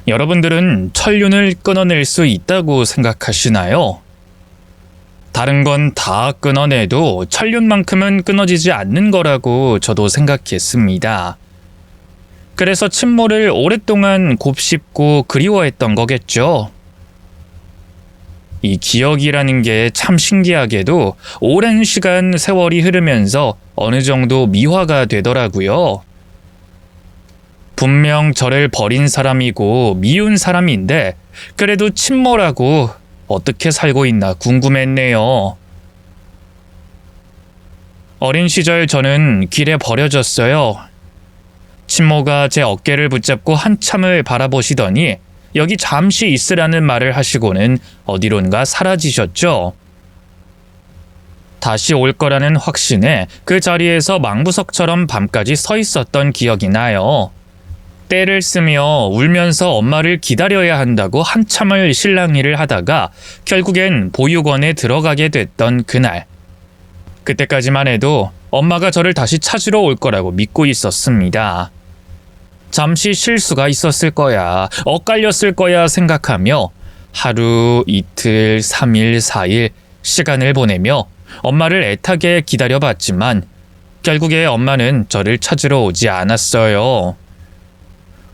여러분들은 천륜을 끊어낼 수 있다고 생각하시나요? 다른 건 다 끊어내도 천륜만큼은 끊어지지 않는 거라고 저도 생각했습니다. 그래서 친모를 오랫동안 곱씹고 그리워했던 거겠죠. 이 기억이라는 게 참 신기하게도 오랜 시간 세월이 흐르면서 어느 정도 미화가 되더라고요. 분명 저를 버린 사람이고 미운 사람인데 그래도 친모라고 어떻게 살고 있나 궁금했네요. 어린 시절 저는 길에 버려졌어요. 친모가 제 어깨를 붙잡고 한참을 바라보시더니 여기 잠시 있으라는 말을 하시고는 어디론가 사라지셨죠. 다시 올 거라는 확신에 그 자리에서 망부석처럼 밤까지 서 있었던 기억이 나요. 떼를 쓰며 울면서 엄마를 기다려야 한다고 한참을 실랑이를 하다가 결국엔 보육원에 들어가게 됐던 그날. 그때까지만 해도 엄마가 저를 다시 찾으러 올 거라고 믿고 있었습니다. 잠시 실수가 있었을 거야, 엇갈렸을 거야 생각하며 하루, 이틀, 3일, 4일 시간을 보내며 엄마를 애타게 기다려봤지만 결국에 엄마는 저를 찾으러 오지 않았어요.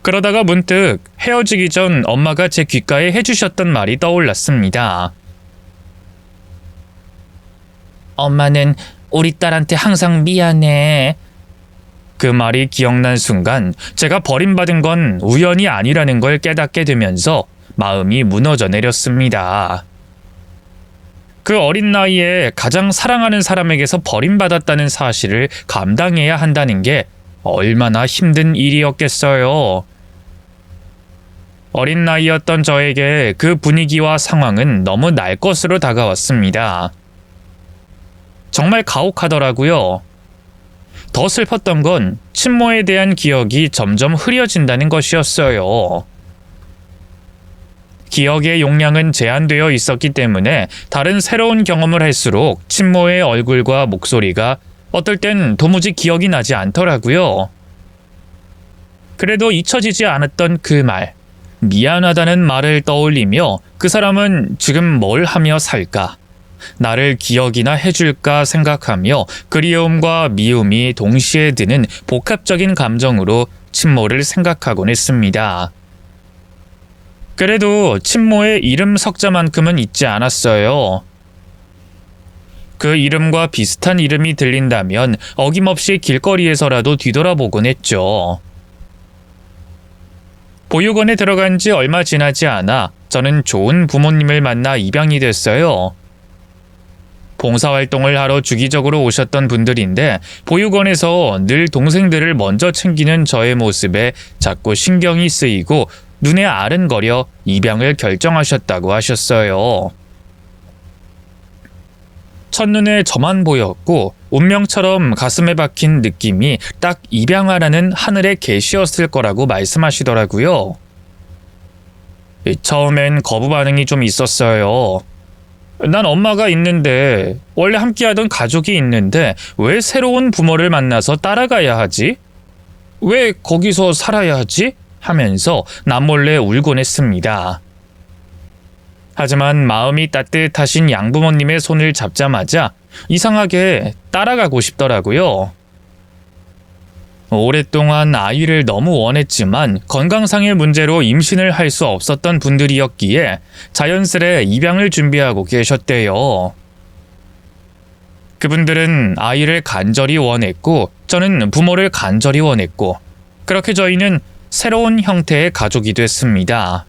그러다가 문득 헤어지기 전 엄마가 제 귓가에 해주셨던 말이 떠올랐습니다. 엄마는 우리 딸한테 항상 미안해. 그 말이 기억난 순간 제가 버림받은 건 우연이 아니라는 걸 깨닫게 되면서 마음이 무너져 내렸습니다. 그 어린 나이에 가장 사랑하는 사람에게서 버림받았다는 사실을 감당해야 한다는 게 얼마나 힘든 일이었겠어요. 어린 나이였던 저에게 그 분위기와 상황은 너무 날 것으로 다가왔습니다. 정말 가혹하더라고요. 더 슬펐던 건 친모에 대한 기억이 점점 흐려진다는 것이었어요. 기억의 용량은 제한되어 있었기 때문에 다른 새로운 경험을 할수록 친모의 얼굴과 목소리가 어떨 땐 도무지 기억이 나지 않더라고요. 그래도 잊혀지지 않았던 그 말, 미안하다는 말을 떠올리며 그 사람은 지금 뭘 하며 살까? 나를 기억이나 해줄까 생각하며 그리움과 미움이 동시에 드는 복합적인 감정으로 친모를 생각하곤 했습니다. 그래도 친모의 이름 석자만큼은 잊지 않았어요. 그 이름과 비슷한 이름이 들린다면 어김없이 길거리에서라도 뒤돌아보곤 했죠. 보육원에 들어간 지 얼마 지나지 않아 저는 좋은 부모님을 만나 입양이 됐어요. 봉사활동을 하러 주기적으로 오셨던 분들인데 보육원에서 늘 동생들을 먼저 챙기는 저의 모습에 자꾸 신경이 쓰이고 눈에 아른거려 입양을 결정하셨다고 하셨어요. 첫눈에 저만 보였고 운명처럼 가슴에 박힌 느낌이 딱 입양하라는 하늘의 계시였을 거라고 말씀하시더라고요. 처음엔 거부 반응이 좀 있었어요. 난 엄마가 있는데, 원래 함께하던 가족이 있는데 왜 새로운 부모를 만나서 따라가야 하지? 왜 거기서 살아야 하지? 하면서 남몰래 울곤 했습니다. 하지만 마음이 따뜻하신 양부모님의 손을 잡자마자 이상하게 따라가고 싶더라고요. 오랫동안 아이를 너무 원했지만 건강상의 문제로 임신을 할 수 없었던 분들이었기에 자연스레 입양을 준비하고 계셨대요. 그분들은 아이를 간절히 원했고 저는 부모를 간절히 원했고 그렇게 저희는 새로운 형태의 가족이 됐습니다.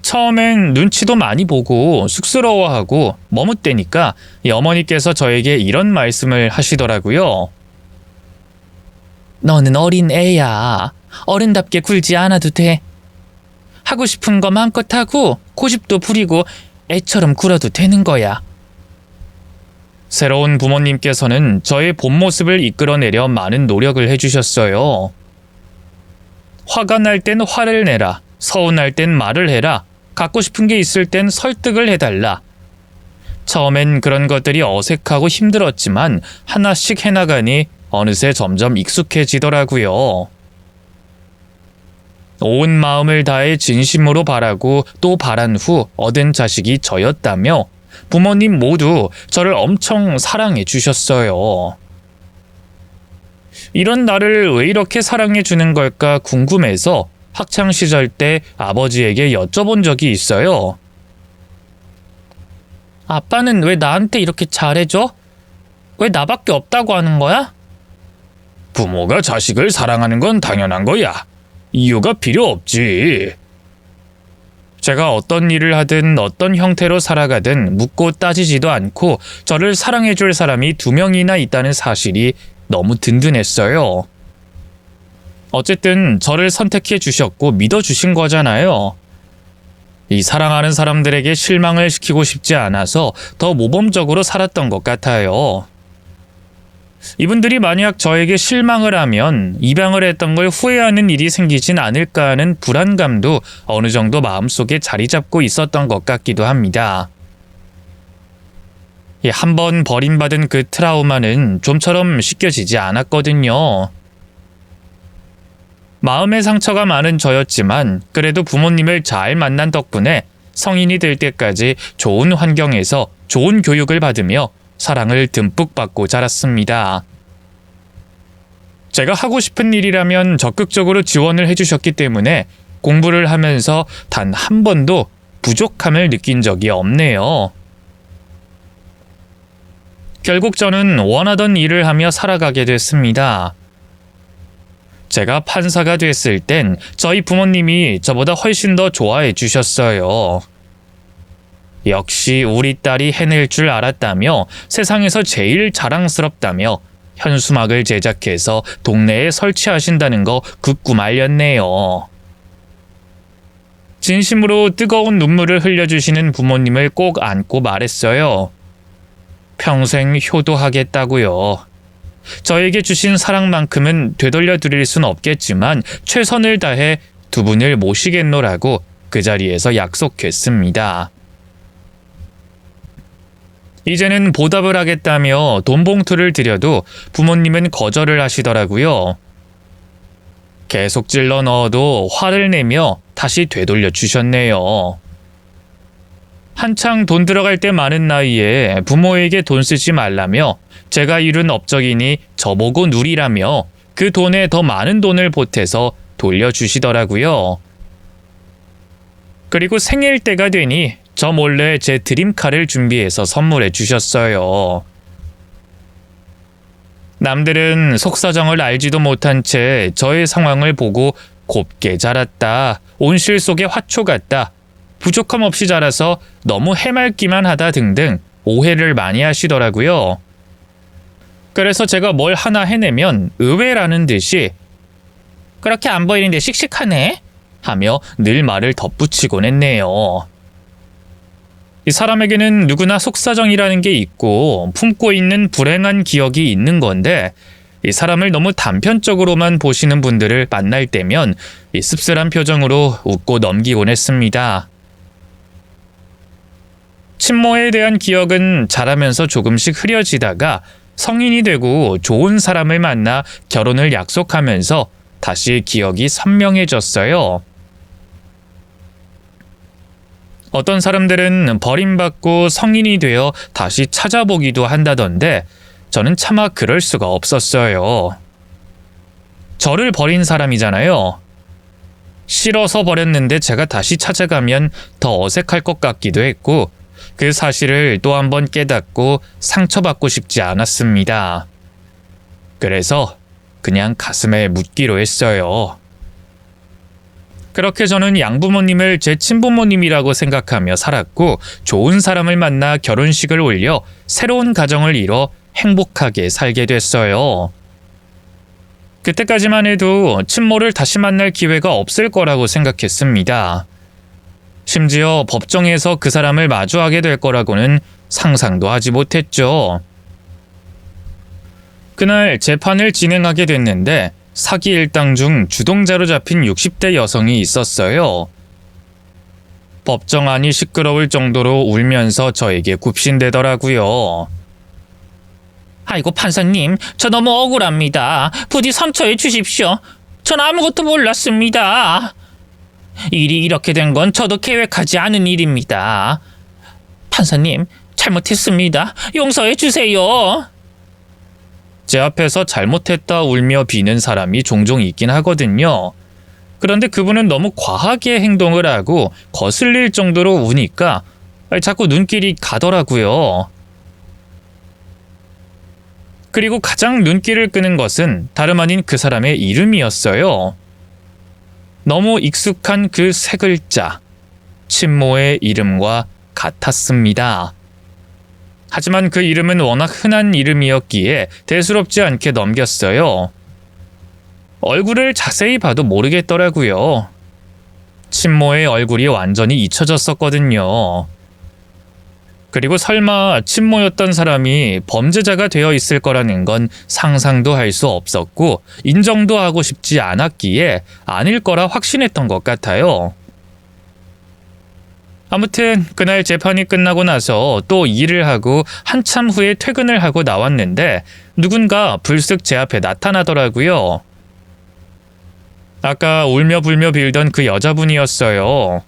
처음엔 눈치도 많이 보고 쑥스러워하고 머뭇대니까 어머니께서 저에게 이런 말씀을 하시더라고요. 너는 어린 애야. 어른답게 굴지 않아도 돼. 하고 싶은 거 마음껏 하고 고집도 부리고 애처럼 굴어도 되는 거야. 새로운 부모님께서는 저의 본 모습을 이끌어내려 많은 노력을 해주셨어요. 화가 날 땐 화를 내라. 서운할 땐 말을 해라. 갖고 싶은 게 있을 땐 설득을 해달라. 처음엔 그런 것들이 어색하고 힘들었지만 하나씩 해나가니 어느새 점점 익숙해지더라고요. 온 마음을 다해 진심으로 바라고 또 바란 후 얻은 자식이 저였다며 부모님 모두 저를 엄청 사랑해 주셨어요. 이런 나를 왜 이렇게 사랑해 주는 걸까 궁금해서 학창시절 때 아버지에게 여쭤본 적이 있어요. 아빠는 왜 나한테 이렇게 잘해줘? 왜 나밖에 없다고 하는 거야? 부모가 자식을 사랑하는 건 당연한 거야. 이유가 필요 없지. 제가 어떤 일을 하든 어떤 형태로 살아가든 묻고 따지지도 않고 저를 사랑해줄 사람이 2명이나 있다는 사실이 너무 든든했어요. 어쨌든 저를 선택해 주셨고 믿어주신 거잖아요. 이 사랑하는 사람들에게 실망을 시키고 싶지 않아서 더 모범적으로 살았던 것 같아요. 이분들이 만약 저에게 실망을 하면 입양을 했던 걸 후회하는 일이 생기진 않을까 하는 불안감도 어느 정도 마음속에 자리 잡고 있었던 것 같기도 합니다. 한번 버림받은 그 트라우마는 좀처럼 씻겨지지 않았거든요. 마음의 상처가 많은 저였지만 그래도 부모님을 잘 만난 덕분에 성인이 될 때까지 좋은 환경에서 좋은 교육을 받으며 사랑을 듬뿍 받고 자랐습니다. 제가 하고 싶은 일이라면 적극적으로 지원을 해주셨기 때문에 공부를 하면서 단 한 번도 부족함을 느낀 적이 없네요. 결국 저는 원하던 일을 하며 살아가게 됐습니다. 제가 판사가 됐을 땐 저희 부모님이 저보다 훨씬 더 좋아해 주셨어요. 역시 우리 딸이 해낼 줄 알았다며 세상에서 제일 자랑스럽다며 현수막을 제작해서 동네에 설치하신다는 거 듣고 말렸네요. 진심으로 뜨거운 눈물을 흘려주시는 부모님을 꼭 안고 말했어요. 평생 효도하겠다고요. 저에게 주신 사랑만큼은 되돌려 드릴 순 없겠지만 최선을 다해 2분을 모시겠노라고 그 자리에서 약속했습니다. 이제는 보답을 하겠다며 돈 봉투를 드려도 부모님은 거절을 하시더라고요. 계속 찔러 넣어도 화를 내며 다시 되돌려 주셨네요. 한창 돈 들어갈 때 많은 나이에 부모에게 돈 쓰지 말라며 제가 이룬 업적이니 저보고 누리라며 그 돈에 더 많은 돈을 보태서 돌려주시더라고요. 그리고 생일 때가 되니 저 몰래 제 드림카를 준비해서 선물해 주셨어요. 남들은 속사정을 알지도 못한 채 저의 상황을 보고 곱게 자랐다, 온실 속의 화초 같다, 부족함 없이 자라서 너무 해맑기만 하다 등등 오해를 많이 하시더라고요. 그래서 제가 뭘 하나 해내면 의외라는 듯이 그렇게 안 보이는데 씩씩하네 하며 늘 말을 덧붙이곤 했네요. 이 사람에게는 누구나 속사정이라는 게 있고 품고 있는 불행한 기억이 있는 건데 이 사람을 너무 단편적으로만 보시는 분들을 만날 때면 이 씁쓸한 표정으로 웃고 넘기곤 했습니다. 친모에 대한 기억은 자라면서 조금씩 흐려지다가 성인이 되고 좋은 사람을 만나 결혼을 약속하면서 다시 기억이 선명해졌어요. 어떤 사람들은 버림받고 성인이 되어 다시 찾아보기도 한다던데 저는 차마 그럴 수가 없었어요. 저를 버린 사람이잖아요. 싫어서 버렸는데 제가 다시 찾아가면 더 어색할 것 같기도 했고 그 사실을 또 한 번 깨닫고 상처받고 싶지 않았습니다. 그래서 그냥 가슴에 묻기로 했어요. 그렇게 저는 양부모님을 제 친부모님이라고 생각하며 살았고 좋은 사람을 만나 결혼식을 올려 새로운 가정을 이뤄 행복하게 살게 됐어요. 그때까지만 해도 친모를 다시 만날 기회가 없을 거라고 생각했습니다. 심지어 법정에서 그 사람을 마주하게 될 거라고는 상상도 하지 못했죠. 그날 재판을 진행하게 됐는데 사기 일당 중 주동자로 잡힌 60대 여성이 있었어요. 법정 안이 시끄러울 정도로 울면서 저에게 굽신대더라고요. 아이고 판사님, 저 너무 억울합니다. 부디 선처해 주십시오. 전 아무것도 몰랐습니다. 일이 이렇게 된 건 저도 계획하지 않은 일입니다. 판사님, 잘못했습니다. 용서해 주세요. 제 앞에서 잘못했다 울며 비는 사람이 종종 있긴 하거든요. 그런데 그분은 너무 과하게 행동을 하고 거슬릴 정도로 우니까 자꾸 눈길이 가더라고요. 그리고 가장 눈길을 끄는 것은 다름 아닌 그 사람의 이름이었어요. 너무 익숙한 그 세 글자, 친모의 이름과 같았습니다. 하지만 그 이름은 워낙 흔한 이름이었기에 대수롭지 않게 넘겼어요. 얼굴을 자세히 봐도 모르겠더라고요. 친모의 얼굴이 완전히 잊혀졌었거든요. 그리고 설마 친모였던 사람이 범죄자가 되어 있을 거라는 건 상상도 할 수 없었고 인정도 하고 싶지 않았기에 아닐 거라 확신했던 것 같아요. 아무튼 그날 재판이 끝나고 나서 또 일을 하고 한참 후에 퇴근을 하고 나왔는데 누군가 불쑥 제 앞에 나타나더라고요. 아까 울며 불며 빌던 그 여자분이었어요.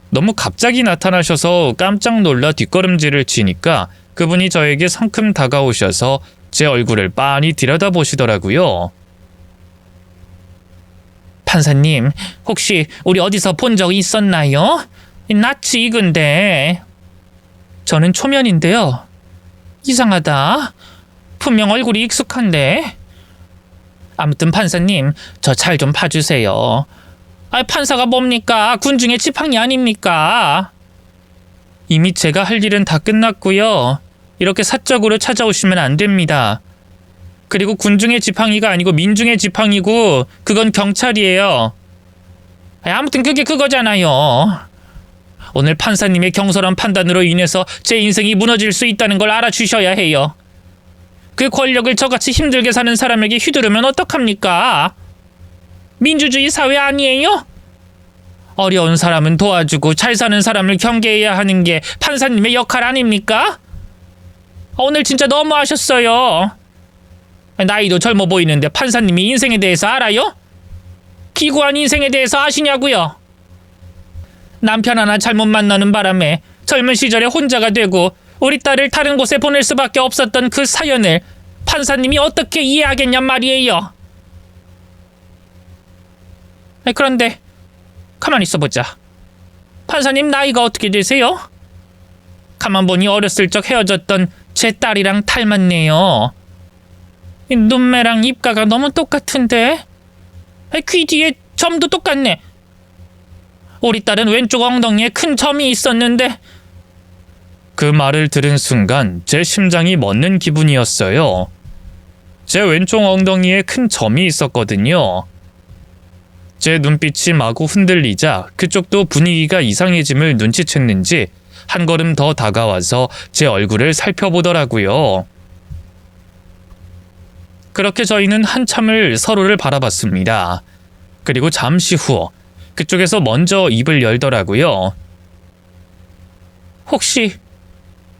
너무 갑자기 나타나셔서 깜짝 놀라 뒷걸음질을 치니까 그분이 저에게 성큼 다가오셔서 제 얼굴을 빤히 들여다보시더라고요. 판사님, 혹시 우리 어디서 본 적 있었나요? 낯이 익은데. 저는 초면인데요. 이상하다. 분명 얼굴이 익숙한데. 아무튼 판사님, 저 잘 좀 봐주세요. 판사가 뭡니까? 군중의 지팡이 아닙니까? 이미 제가 할 일은 다 끝났고요. 이렇게 사적으로 찾아오시면 안 됩니다. 그리고 군중의 지팡이가 아니고 민중의 지팡이고 그건 경찰이에요. 아무튼 그게 그거잖아요. 오늘 판사님의 경솔한 판단으로 인해서 제 인생이 무너질 수 있다는 걸 알아주셔야 해요. 그 권력을 저같이 힘들게 사는 사람에게 휘두르면 어떡합니까? 민주주의 사회 아니에요? 어려운 사람은 도와주고 잘 사는 사람을 경계해야 하는 게 판사님의 역할 아닙니까? 오늘 진짜 너무하셨어요. 나이도 젊어 보이는데 판사님이 인생에 대해서 알아요? 기구한 인생에 대해서 아시냐고요? 남편 하나 잘못 만나는 바람에 젊은 시절에 혼자가 되고 우리 딸을 다른 곳에 보낼 수밖에 없었던 그 사연을 판사님이 어떻게 이해하겠냔 말이에요. 그런데 가만히 있어보자. 판사님 나이가 어떻게 되세요? 가만 보니 어렸을 적 헤어졌던 제 딸이랑 닮았네요. 눈매랑 입가가 너무 똑같은데? 귀 뒤에 점도 똑같네. 우리 딸은 왼쪽 엉덩이에 큰 점이 있었는데. 그 말을 들은 순간 제 심장이 멎는 기분이었어요. 제 왼쪽 엉덩이에 큰 점이 있었거든요. 제 눈빛이 마구 흔들리자 그쪽도 분위기가 이상해짐을 눈치챘는지 한 걸음 더 다가와서 제 얼굴을 살펴보더라고요. 그렇게 저희는 한참을 서로를 바라봤습니다. 그리고 잠시 후 그쪽에서 먼저 입을 열더라고요. 혹시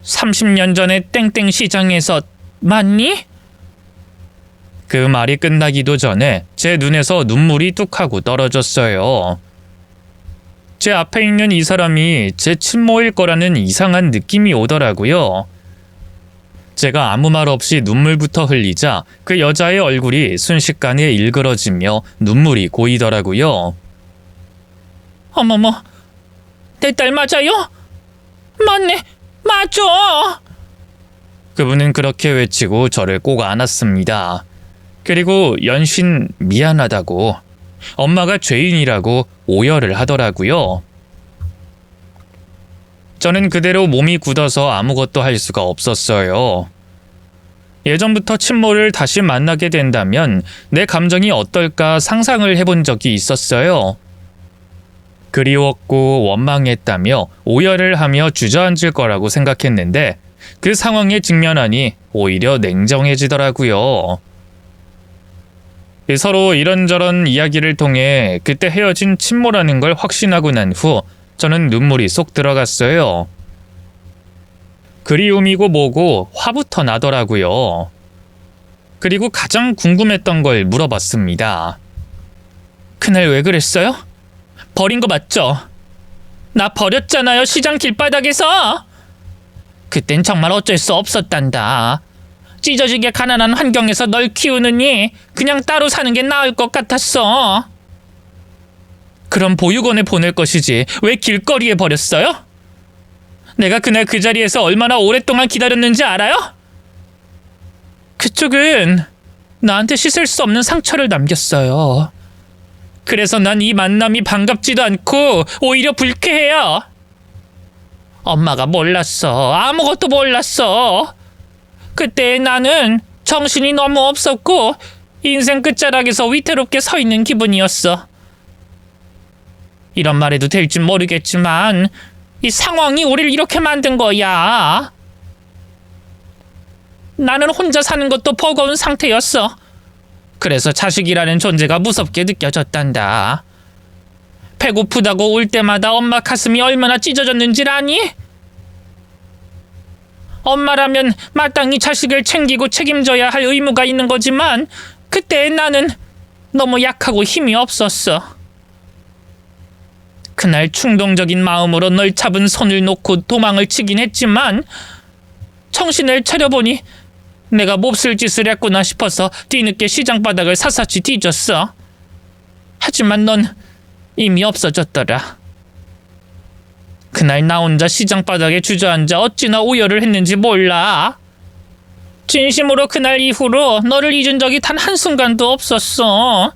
30년 전에 땡땡 시장에서 맞니? 그 말이 끝나기도 전에 제 눈에서 눈물이 뚝 하고 떨어졌어요. 제 앞에 있는 이 사람이 제 친모일 거라는 이상한 느낌이 오더라고요. 제가 아무 말 없이 눈물부터 흘리자 그 여자의 얼굴이 순식간에 일그러지며 눈물이 고이더라고요. 어머머, 내 딸 맞아요? 맞네, 맞죠? 그분은 그렇게 외치고 저를 꼭 안았습니다. 그리고 연신 미안하다고, 엄마가 죄인이라고 오열을 하더라고요. 저는 그대로 몸이 굳어서 아무것도 할 수가 없었어요. 예전부터 친모를 다시 만나게 된다면 내 감정이 어떨까 상상을 해본 적이 있었어요. 그리웠고 원망했다며 오열을 하며 주저앉을 거라고 생각했는데 그 상황에 직면하니 오히려 냉정해지더라고요. 서로 이런저런 이야기를 통해 그때 헤어진 친모라는 걸 확신하고 난 후 저는 눈물이 쏙 들어갔어요. 그리움이고 뭐고 화부터 나더라고요. 그리고 가장 궁금했던 걸 물어봤습니다. 그날 왜 그랬어요? 버린 거 맞죠? 나 버렸잖아요, 시장 길바닥에서. 그땐 정말 어쩔 수 없었단다. 찢어지게 가난한 환경에서 널 키우느니 그냥 따로 사는 게 나을 것 같았어. 그럼 보육원에 보낼 것이지 왜 길거리에 버렸어요? 내가 그날 그 자리에서 얼마나 오랫동안 기다렸는지 알아요? 그쪽은 나한테 씻을 수 없는 상처를 남겼어요. 그래서 난 이 만남이 반갑지도 않고 오히려 불쾌해요. 엄마가 몰랐어. 아무것도 몰랐어. 그때 나는 정신이 너무 없었고 인생 끝자락에서 위태롭게 서 있는 기분이었어. 이런 말해도 될지 모르겠지만 이 상황이 우리를 이렇게 만든 거야. 나는 혼자 사는 것도 버거운 상태였어. 그래서 자식이라는 존재가 무섭게 느껴졌단다. 배고프다고 울 때마다 엄마 가슴이 얼마나 찢어졌는지 아니? 엄마라면 마땅히 자식을 챙기고 책임져야 할 의무가 있는 거지만 그때 나는 너무 약하고 힘이 없었어. 그날 충동적인 마음으로 널 잡은 손을 놓고 도망을 치긴 했지만 정신을 차려보니 내가 몹쓸 짓을 했구나 싶어서 뒤늦게 시장 바닥을 샅샅이 뒤졌어. 하지만 넌 이미 없어졌더라. 그날 나 혼자 시장 바닥에 주저앉아 어찌나 오열을 했는지 몰라. 진심으로 그날 이후로 너를 잊은 적이 단 한순간도 없었어.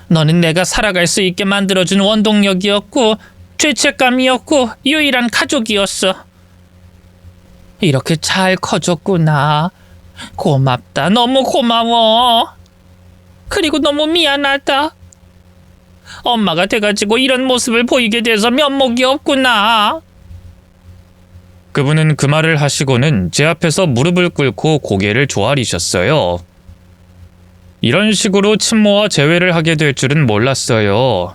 너는 내가 살아갈 수 있게 만들어준 원동력이었고 죄책감이었고 유일한 가족이었어. 이렇게 잘 커졌구나. 고맙다. 너무 고마워. 그리고 너무 미안하다. 엄마가 돼가지고 이런 모습을 보이게 돼서 면목이 없구나. 그분은 그 말을 하시고는 제 앞에서 무릎을 꿇고 고개를 조아리셨어요. 이런 식으로 친모와 재회를 하게 될 줄은 몰랐어요.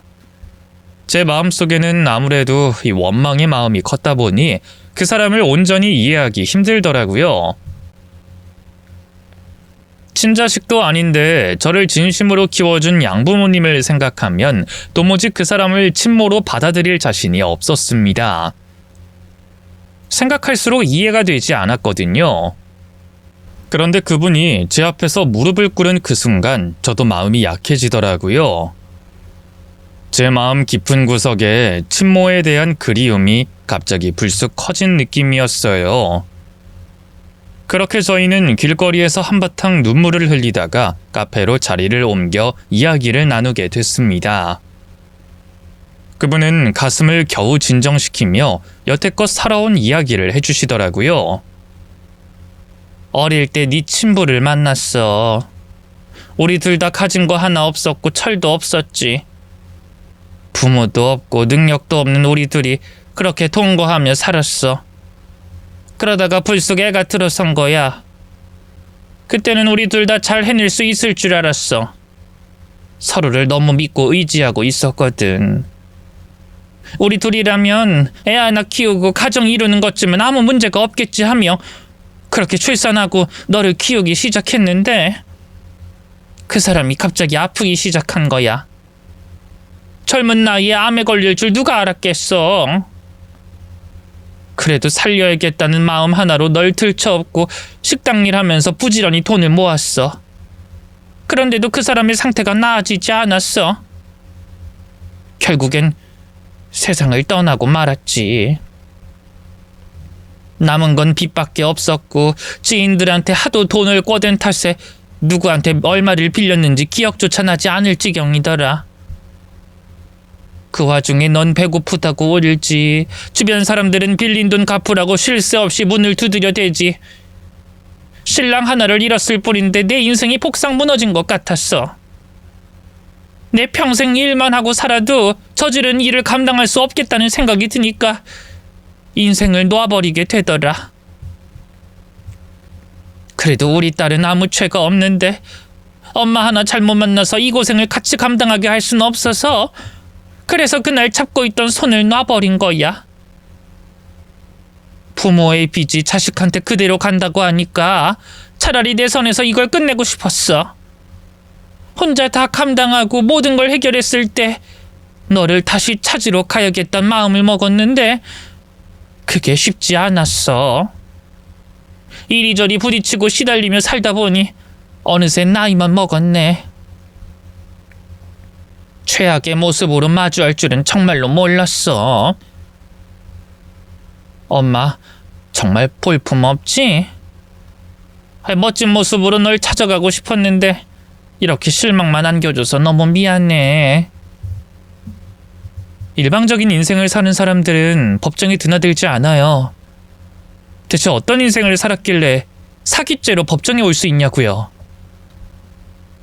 제 마음속에는 아무래도 이 원망의 마음이 컸다 보니 그 사람을 온전히 이해하기 힘들더라고요. 친자식도 아닌데 저를 진심으로 키워준 양부모님을 생각하면 도무지 그 사람을 친모로 받아들일 자신이 없었습니다. 생각할수록 이해가 되지 않았거든요. 그런데 그분이 제 앞에서 무릎을 꿇은 그 순간 저도 마음이 약해지더라고요. 제 마음 깊은 구석에 친모에 대한 그리움이 갑자기 불쑥 커진 느낌이었어요. 그렇게 저희는 길거리에서 한바탕 눈물을 흘리다가 카페로 자리를 옮겨 이야기를 나누게 됐습니다. 그분은 가슴을 겨우 진정시키며 여태껏 살아온 이야기를 해주시더라고요. 어릴 때 네 친부를 만났어. 우리 둘 다 가진 거 하나 없었고 철도 없었지. 부모도 없고 능력도 없는 우리 둘이 그렇게 동거하며 살았어. 그러다가 불쑥 애가 들어선 거야. 그때는 우리 둘 다 잘 해낼 수 있을 줄 알았어. 서로를 너무 믿고 의지하고 있었거든. 우리 둘이라면 애 하나 키우고 가정 이루는 것쯤은 아무 문제가 없겠지 하며 그렇게 출산하고 너를 키우기 시작했는데 그 사람이 갑자기 아프기 시작한 거야. 젊은 나이에 암에 걸릴 줄 누가 알았겠어. 그래도 살려야겠다는 마음 하나로 널 들쳐업고 식당 일하면서 부지런히 돈을 모았어. 그런데도 그 사람의 상태가 나아지지 않았어. 결국엔 세상을 떠나고 말았지. 남은 건 빚밖에 없었고 지인들한테 하도 돈을 꿔댄 탓에 누구한테 얼마를 빌렸는지 기억조차 나지 않을 지경이더라. 그 와중에 넌 배고프다고 울지. 주변 사람들은 빌린 돈 갚으라고 쉴 새 없이 문을 두드려대지. 신랑 하나를 잃었을 뿐인데 내 인생이 폭삭 무너진 것 같았어. 내 평생 일만 하고 살아도 저지른 일을 감당할 수 없겠다는 생각이 드니까 인생을 놓아버리게 되더라. 그래도 우리 딸은 아무 죄가 없는데 엄마 하나 잘못 만나서 이 고생을 같이 감당하게 할 수는 없어서 그래서 그날 잡고 있던 손을 놔버린 거야. 부모의 빚이 자식한테 그대로 간다고 하니까 차라리 내 선에서 이걸 끝내고 싶었어. 혼자 다 감당하고 모든 걸 해결했을 때 너를 다시 찾으러 가야겠단 마음을 먹었는데 그게 쉽지 않았어. 이리저리 부딪히고 시달리며 살다 보니 어느새 나이만 먹었네. 최악의 모습으로 마주할 줄은 정말로 몰랐어. 엄마, 정말 볼품없지? 멋진 모습으로 널 찾아가고 싶었는데 이렇게 실망만 안겨줘서 너무 미안해. 일방적인 인생을 사는 사람들은 법정에 드나들지 않아요. 대체 어떤 인생을 살았길래 사기죄로 법정에 올 수 있냐고요.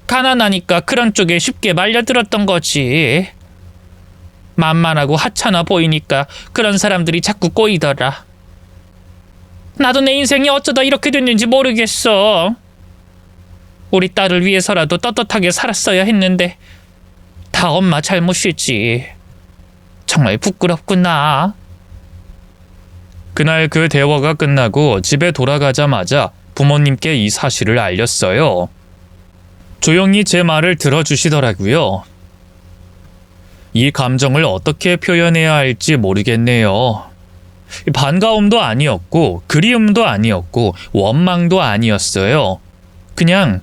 가난하니까 그런 쪽에 쉽게 말려들었던 거지. 만만하고 하찮아 보이니까 그런 사람들이 자꾸 꼬이더라. 나도 내 인생이 어쩌다 이렇게 됐는지 모르겠어. 우리 딸을 위해서라도 떳떳하게 살았어야 했는데 다 엄마 잘못이지. 정말 부끄럽구나. 그날 그 대화가 끝나고 집에 돌아가자마자 부모님께 이 사실을 알렸어요. 조용히 제 말을 들어주시더라고요. 이 감정을 어떻게 표현해야 할지 모르겠네요. 반가움도 아니었고 그리움도 아니었고 원망도 아니었어요. 그냥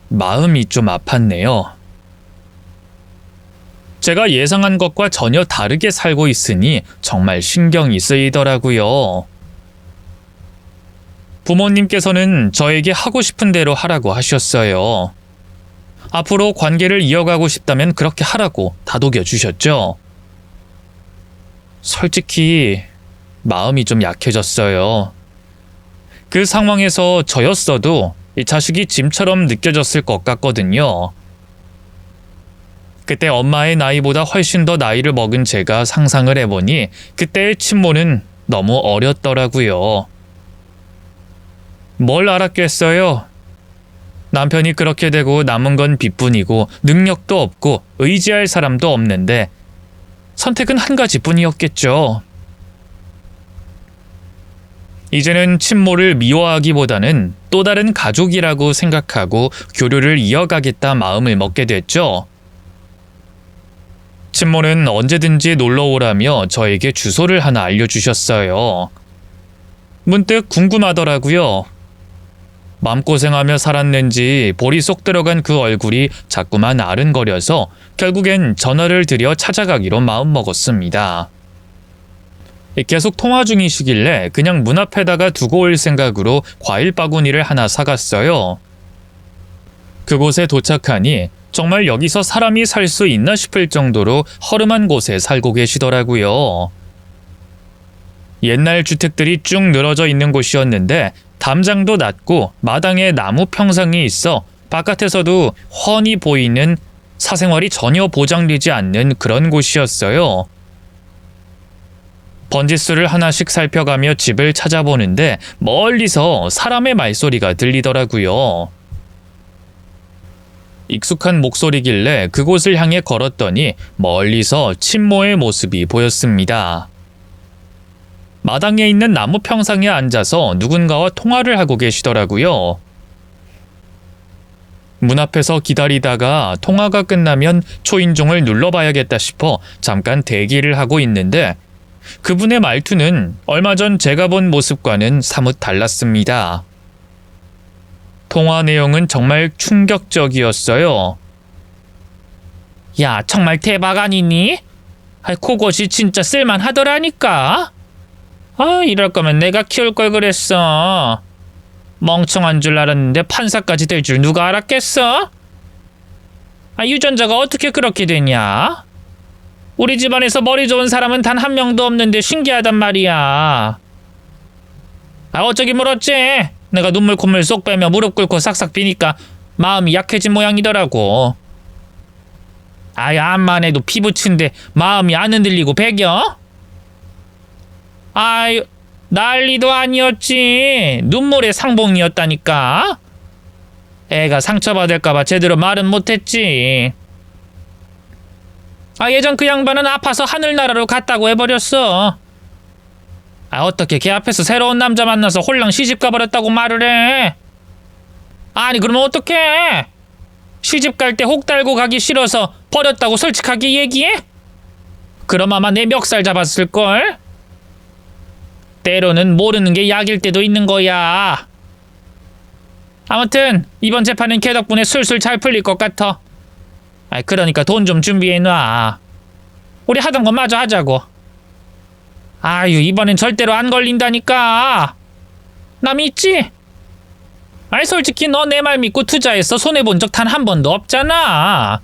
마음이 좀 아팠네요. 제가 예상한 것과 전혀 다르게 살고 있으니 정말 신경이 쓰이더라고요. 부모님께서는 저에게 하고 싶은 대로 하라고 하셨어요. 앞으로 관계를 이어가고 싶다면 그렇게 하라고 다독여 주셨죠. 솔직히 마음이 좀 약해졌어요. 그 상황에서 저였어도 이 자식이 짐처럼 느껴졌을 것 같거든요. 그때 엄마의 나이보다 훨씬 더 나이를 먹은 제가 상상을 해보니 그때의 친모는 너무 어렸더라고요. 뭘 알았겠어요. 남편이 그렇게 되고 남은 건 빚뿐이고 능력도 없고 의지할 사람도 없는데 선택은 한 가지뿐이었겠죠. 이제는 친모를 미워하기보다는 또 다른 가족이라고 생각하고 교류를 이어가겠다 마음을 먹게 됐죠. 친모는 언제든지 놀러오라며 저에게 주소를 하나 알려주셨어요. 문득 궁금하더라고요. 마음고생하며 살았는지 볼이 쏙 들어간 그 얼굴이 자꾸만 아른거려서 결국엔 전화를 드려 찾아가기로 마음먹었습니다. 계속 통화 중이시길래 그냥 문 앞에다가 두고 올 생각으로 과일 바구니를 하나 사갔어요. 그곳에 도착하니 정말 여기서 사람이 살 수 있나 싶을 정도로 허름한 곳에 살고 계시더라고요. 옛날 주택들이 쭉 늘어져 있는 곳이었는데 담장도 낮고 마당에 나무 평상이 있어 바깥에서도 훤히 보이는 사생활이 전혀 보장되지 않는 그런 곳이었어요. 번지수를 하나씩 살펴가며 집을 찾아보는데 멀리서 사람의 말소리가 들리더라고요. 익숙한 목소리길래 그곳을 향해 걸었더니 멀리서 친모의 모습이 보였습니다. 마당에 있는 나무 평상에 앉아서 누군가와 통화를 하고 계시더라고요. 문 앞에서 기다리다가 통화가 끝나면 초인종을 눌러봐야겠다 싶어 잠깐 대기를 하고 있는데 그분의 말투는 얼마 전 제가 본 모습과는 사뭇 달랐습니다. 통화 내용은 정말 충격적이었어요. 야, 정말 대박 아니니? 그것이 진짜 쓸만하더라니까. 이럴 거면 내가 키울 걸 그랬어. 멍청한 줄 알았는데 판사까지 될 줄 누가 알았겠어? 유전자가 어떻게 그렇게 되냐? 우리 집안에서 머리 좋은 사람은 단 한 명도 없는데 신기하단 말이야. 어쩌긴 물었지. 내가 눈물 콧물 쏙 빼며 무릎 꿇고 싹싹 비니까 마음이 약해진 모양이더라고. 암만 해도 피부친데 마음이 안 흔들리고 배겨? 난리도 아니었지. 눈물의 상봉이었다니까. 애가 상처받을까봐 제대로 말은 못했지. 예전 그 양반은 아파서 하늘나라로 갔다고 해버렸어. 어떻게 걔 앞에서 새로운 남자 만나서 홀랑 시집 가버렸다고 말을 해? 그러면 어떡해? 시집 갈 때 혹 달고 가기 싫어서 버렸다고 솔직하게 얘기해? 그럼 아마 내 멱살 잡았을걸? 때로는 모르는 게 약일 때도 있는 거야. 아무튼 이번 재판은 걔 덕분에 술술 잘 풀릴 것 같아. 그러니까 돈 좀 준비해놔. 우리 하던 거 마저 하자고. 아유, 이번엔 절대로 안 걸린다니까. 나 믿지? 솔직히 너 내 말 믿고 투자해서 손해본 적 단 한 번도 없잖아.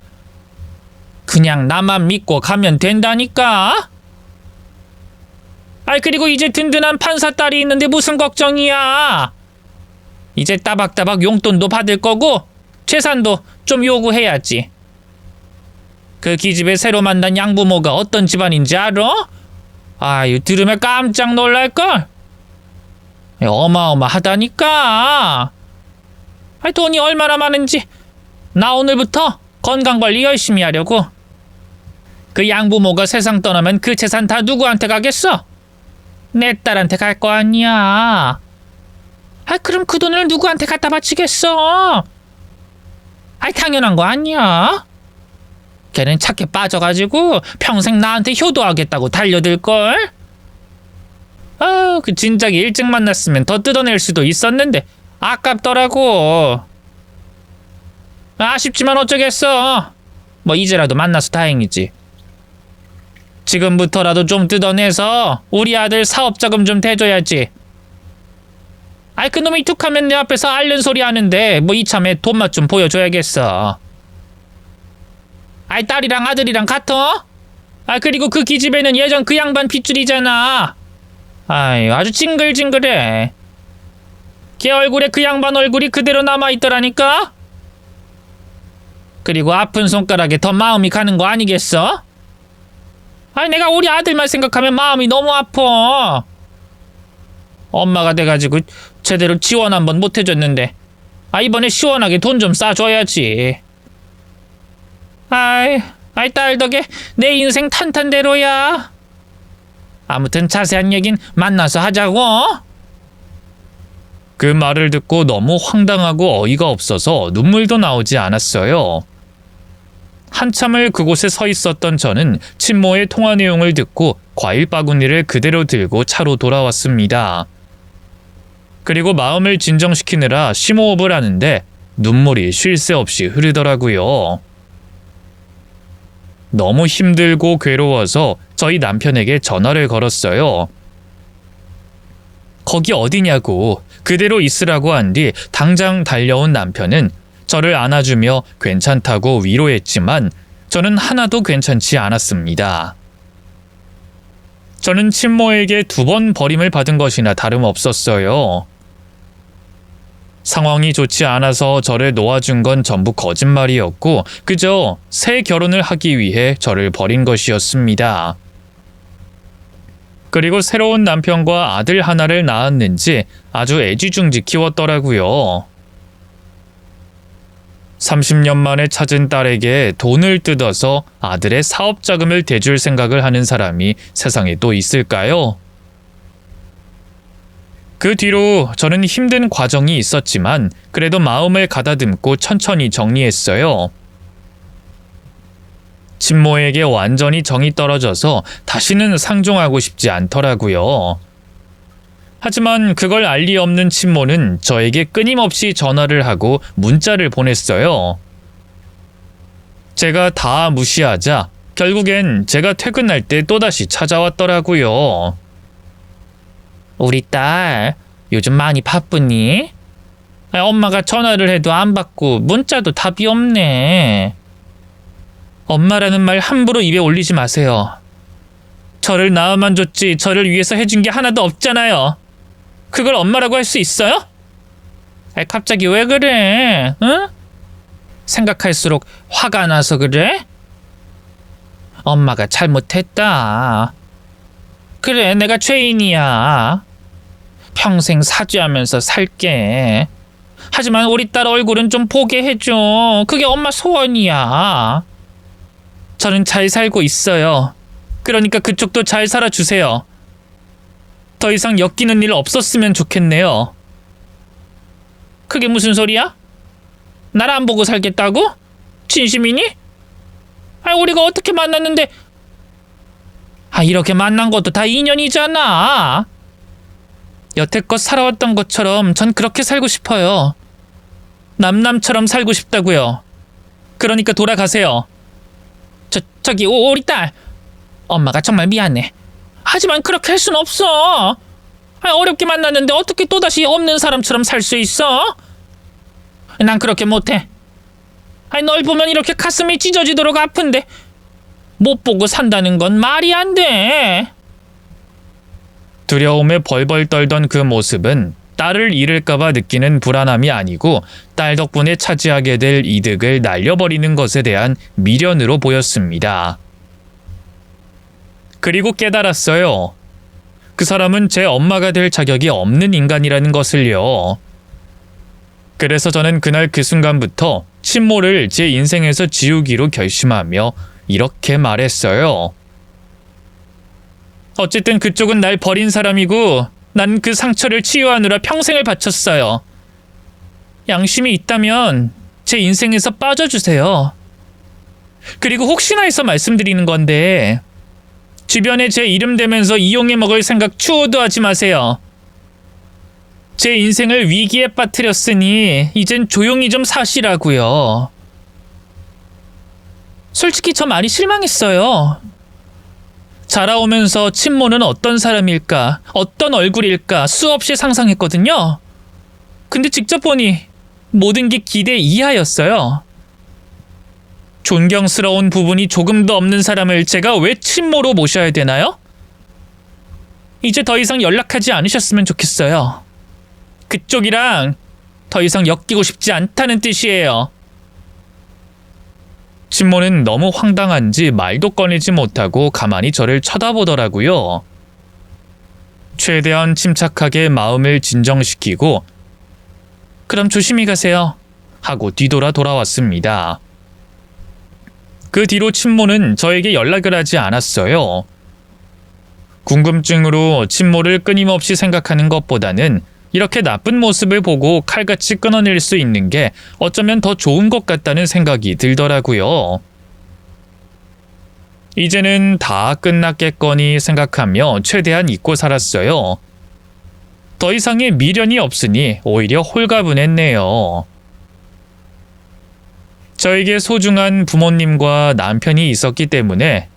그냥 나만 믿고 가면 된다니까. 그리고 이제 든든한 판사 딸이 있는데 무슨 걱정이야. 이제 따박따박 용돈도 받을 거고 재산도 좀 요구해야지. 그 기집애 새로 만난 양부모가 어떤 집안인지 알아? 들으면 깜짝 놀랄걸? 어마어마하다니까. 돈이 얼마나 많은지 나 오늘부터 건강관리 열심히 하려고. 그 양부모가 세상 떠나면 그 재산 다 누구한테 가겠어? 내 딸한테 갈 거 아니야. 그럼 그 돈을 누구한테 갖다 바치겠어? 당연한 거 아니야. 걔는 착해 빠져가지고 평생 나한테 효도하겠다고 달려들걸? 그 진작에 일찍 만났으면 더 뜯어낼 수도 있었는데 아깝더라고. 아쉽지만 어쩌겠어. 뭐 이제라도 만나서 다행이지. 지금부터라도 좀 뜯어내서 우리 아들 사업자금 좀 대줘야지. 그놈이 툭하면 내 앞에서 앓는 소리 하는데 뭐 이참에 돈맛 좀 보여줘야겠어. 딸이랑 아들이랑 같아? 그리고 그 기집애는 예전 그 양반 핏줄이잖아. 아주 징글징글해. 걔 얼굴에 그 양반 얼굴이 그대로 남아있더라니까? 그리고 아픈 손가락에 더 마음이 가는 거 아니겠어? 내가 우리 아들만 생각하면 마음이 너무 아파. 엄마가 돼가지고 제대로 지원 한번 못 해줬는데 이번에 시원하게 돈 좀 싸줘야지. 딸 덕에 내 인생 탄탄대로야. 아무튼 자세한 얘긴 만나서 하자고. 그 말을 듣고 너무 황당하고 어이가 없어서 눈물도 나오지 않았어요. 한참을 그곳에 서 있었던 저는 친모의 통화 내용을 듣고 과일 바구니를 그대로 들고 차로 돌아왔습니다. 그리고 마음을 진정시키느라 심호흡을 하는데 눈물이 쉴 새 없이 흐르더라고요. 너무 힘들고 괴로워서 저희 남편에게 전화를 걸었어요. 거기 어디냐고 그대로 있으라고 한 뒤 당장 달려온 남편은 저를 안아주며 괜찮다고 위로했지만 저는 하나도 괜찮지 않았습니다. 저는 친모에게 2번 버림을 받은 것이나 다름없었어요. 상황이 좋지 않아서 저를 놓아준 건 전부 거짓말이었고 그저 새 결혼을 하기 위해 저를 버린 것이었습니다. 그리고 새로운 남편과 아들 하나를 낳았는지 아주 애지중지 키웠더라고요. 30년 만에 찾은 딸에게 돈을 뜯어서 아들의 사업 자금을 대줄 생각을 하는 사람이 세상에 또 있을까요? 그 뒤로 저는 힘든 과정이 있었지만 그래도 마음을 가다듬고 천천히 정리했어요. 친모에게 완전히 정이 떨어져서 다시는 상종하고 싶지 않더라고요. 하지만 그걸 알 리 없는 친모는 저에게 끊임없이 전화를 하고 문자를 보냈어요. 제가 다 무시하자 결국엔 제가 퇴근할 때 또다시 찾아왔더라고요. 우리 딸 요즘 많이 바쁘니? 엄마가 전화를 해도 안 받고 문자도 답이 없네. 엄마라는 말 함부로 입에 올리지 마세요. 저를 낳아만 줬지 저를 위해서 해준 게 하나도 없잖아요. 그걸 엄마라고 할 수 있어요? 갑자기 왜 그래? 응? 생각할수록 화가 나서 그래? 엄마가 잘못했다. 그래, 내가 죄인이야. 평생 사죄하면서 살게. 하지만 우리 딸 얼굴은 좀 보게 해줘. 그게 엄마 소원이야. 저는 잘 살고 있어요. 그러니까 그쪽도 잘 살아주세요. 더 이상 엮이는 일 없었으면 좋겠네요. 그게 무슨 소리야? 날 안 보고 살겠다고? 진심이니? 우리가 어떻게 만났는데 이렇게 만난 것도 다 인연이잖아. 여태껏 살아왔던 것처럼 전 그렇게 살고 싶어요. 남남처럼 살고 싶다고요. 그러니까 돌아가세요. 저기 우리 딸. 엄마가 정말 미안해. 하지만 그렇게 할 순 없어. 어렵게 만났는데 어떻게 또다시 없는 사람처럼 살 수 있어? 난 그렇게 못해. 널 보면 이렇게 가슴이 찢어지도록 아픈데 못 보고 산다는 건 말이 안 돼. 두려움에 벌벌 떨던 그 모습은 딸을 잃을까봐 느끼는 불안함이 아니고 딸 덕분에 차지하게 될 이득을 날려버리는 것에 대한 미련으로 보였습니다. 그리고 깨달았어요. 그 사람은 제 엄마가 될 자격이 없는 인간이라는 것을요. 그래서 저는 그날 그 순간부터 친모를 제 인생에서 지우기로 결심하며 이렇게 말했어요. 어쨌든 그쪽은 날 버린 사람이고 난 그 상처를 치유하느라 평생을 바쳤어요. 양심이 있다면 제 인생에서 빠져주세요. 그리고 혹시나 해서 말씀드리는 건데 주변에 제 이름 대면서 이용해 먹을 생각 추호도 하지 마세요. 제 인생을 위기에 빠뜨렸으니 이젠 조용히 좀 사시라고요. 솔직히 저 많이 실망했어요. 자라오면서 친모는 어떤 사람일까, 어떤 얼굴일까 수없이 상상했거든요. 근데 직접 보니 모든 게 기대 이하였어요. 존경스러운 부분이 조금도 없는 사람을 제가 왜 친모로 모셔야 되나요? 이제 더 이상 연락하지 않으셨으면 좋겠어요. 그쪽이랑 더 이상 엮이고 싶지 않다는 뜻이에요. 친모는 너무 황당한지 말도 꺼내지 못하고 가만히 저를 쳐다보더라고요. 최대한 침착하게 마음을 진정시키고 그럼 조심히 가세요 하고 뒤돌아 돌아왔습니다. 그 뒤로 친모는 저에게 연락을 하지 않았어요. 궁금증으로 친모를 끊임없이 생각하는 것보다는 이렇게 나쁜 모습을 보고 칼같이 끊어낼 수 있는 게 어쩌면 더 좋은 것 같다는 생각이 들더라고요. 이제는 다 끝났겠거니 생각하며 최대한 잊고 살았어요. 더 이상의 미련이 없으니 오히려 홀가분했네요. 저에게 소중한 부모님과 남편이 있었기 때문에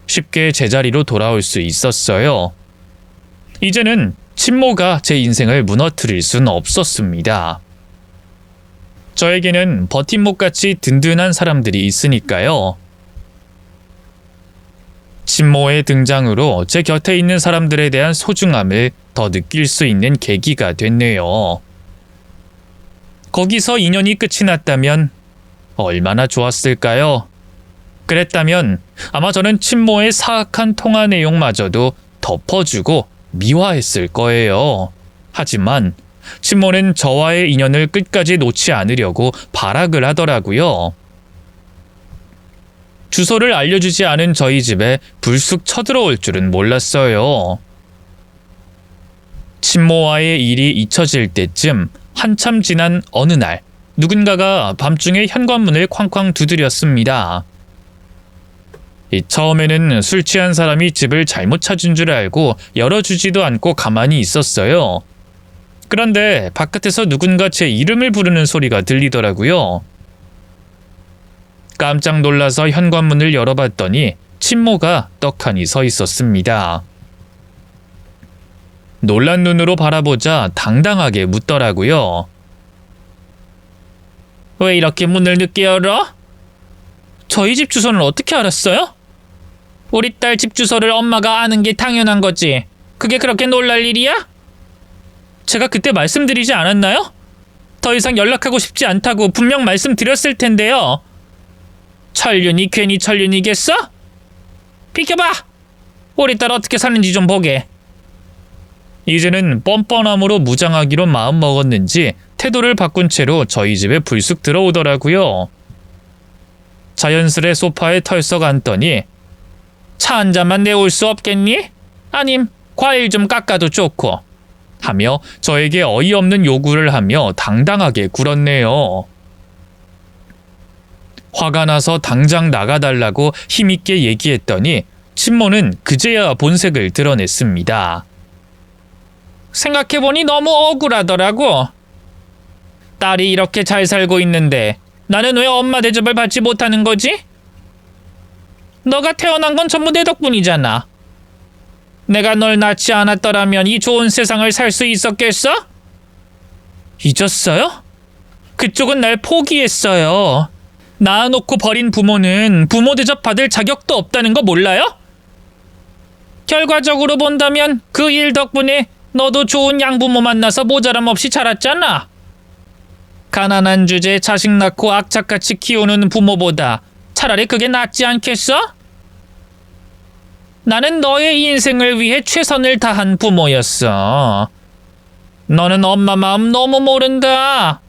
쉽게 제자리로 돌아올 수 있었어요. 이제는 친모가 제 인생을 무너뜨릴 순 없었습니다. 저에게는 버팀목같이 든든한 사람들이 있으니까요. 친모의 등장으로 제 곁에 있는 사람들에 대한 소중함을 더 느낄 수 있는 계기가 됐네요. 거기서 인연이 끝이 났다면 얼마나 좋았을까요? 그랬다면 아마 저는 친모의 사악한 통화 내용마저도 덮어주고 미화했을 거예요. 하지만 친모는 저와의 인연을 끝까지 놓지 않으려고 발악을 하더라고요. 주소를 알려주지 않은 저희 집에 불쑥 쳐들어올 줄은 몰랐어요. 친모와의 일이 잊혀질 때쯤 한참 지난 어느 날 누군가가 밤중에 현관문을 쾅쾅 두드렸습니다. 처음에는 술 취한 사람이 집을 잘못 찾은 줄 알고 열어주지도 않고 가만히 있었어요. 그런데 바깥에서 누군가 제 이름을 부르는 소리가 들리더라고요. 깜짝 놀라서 현관문을 열어봤더니 친모가 떡하니 서 있었습니다. 놀란 눈으로 바라보자 당당하게 묻더라고요. 왜 이렇게 문을 늦게 열어? 저희 집 주소는 어떻게 알았어요? 우리 딸 집 주소를 엄마가 아는 게 당연한 거지. 그게 그렇게 놀랄 일이야? 제가 그때 말씀드리지 않았나요? 더 이상 연락하고 싶지 않다고 분명 말씀드렸을 텐데요. 천륜이 괜히 천륜이겠어? 비켜봐! 우리 딸 어떻게 사는지 좀 보게. 이제는 뻔뻔함으로 무장하기로 마음먹었는지 태도를 바꾼 채로 저희 집에 불쑥 들어오더라고요. 자연스레 소파에 털썩 앉더니 차 한 잔만 내올 수 없겠니? 아님 과일 좀 깎아도 좋고 하며 저에게 어이없는 요구를 하며 당당하게 굴었네요. 화가 나서 당장 나가달라고 힘있게 얘기했더니 친모는 그제야 본색을 드러냈습니다. 생각해보니 너무 억울하더라고. 딸이 이렇게 잘 살고 있는데 나는 왜 엄마 대접을 받지 못하는 거지? 너가 태어난 건 전부 내 덕분이잖아. 내가 널 낳지 않았더라면 이 좋은 세상을 살 수 있었겠어? 잊었어요? 그쪽은 날 포기했어요. 낳아놓고 버린 부모는 부모 대접 받을 자격도 없다는 거 몰라요? 결과적으로 본다면 그 일 덕분에 너도 좋은 양부모 만나서 모자람 없이 자랐잖아. 가난한 주제에 자식 낳고 악착같이 키우는 부모보다 차라리 그게 낫지 않겠어? 나는 너의 인생을 위해 최선을 다한 부모였어. 너는 엄마 마음 너무 모른다.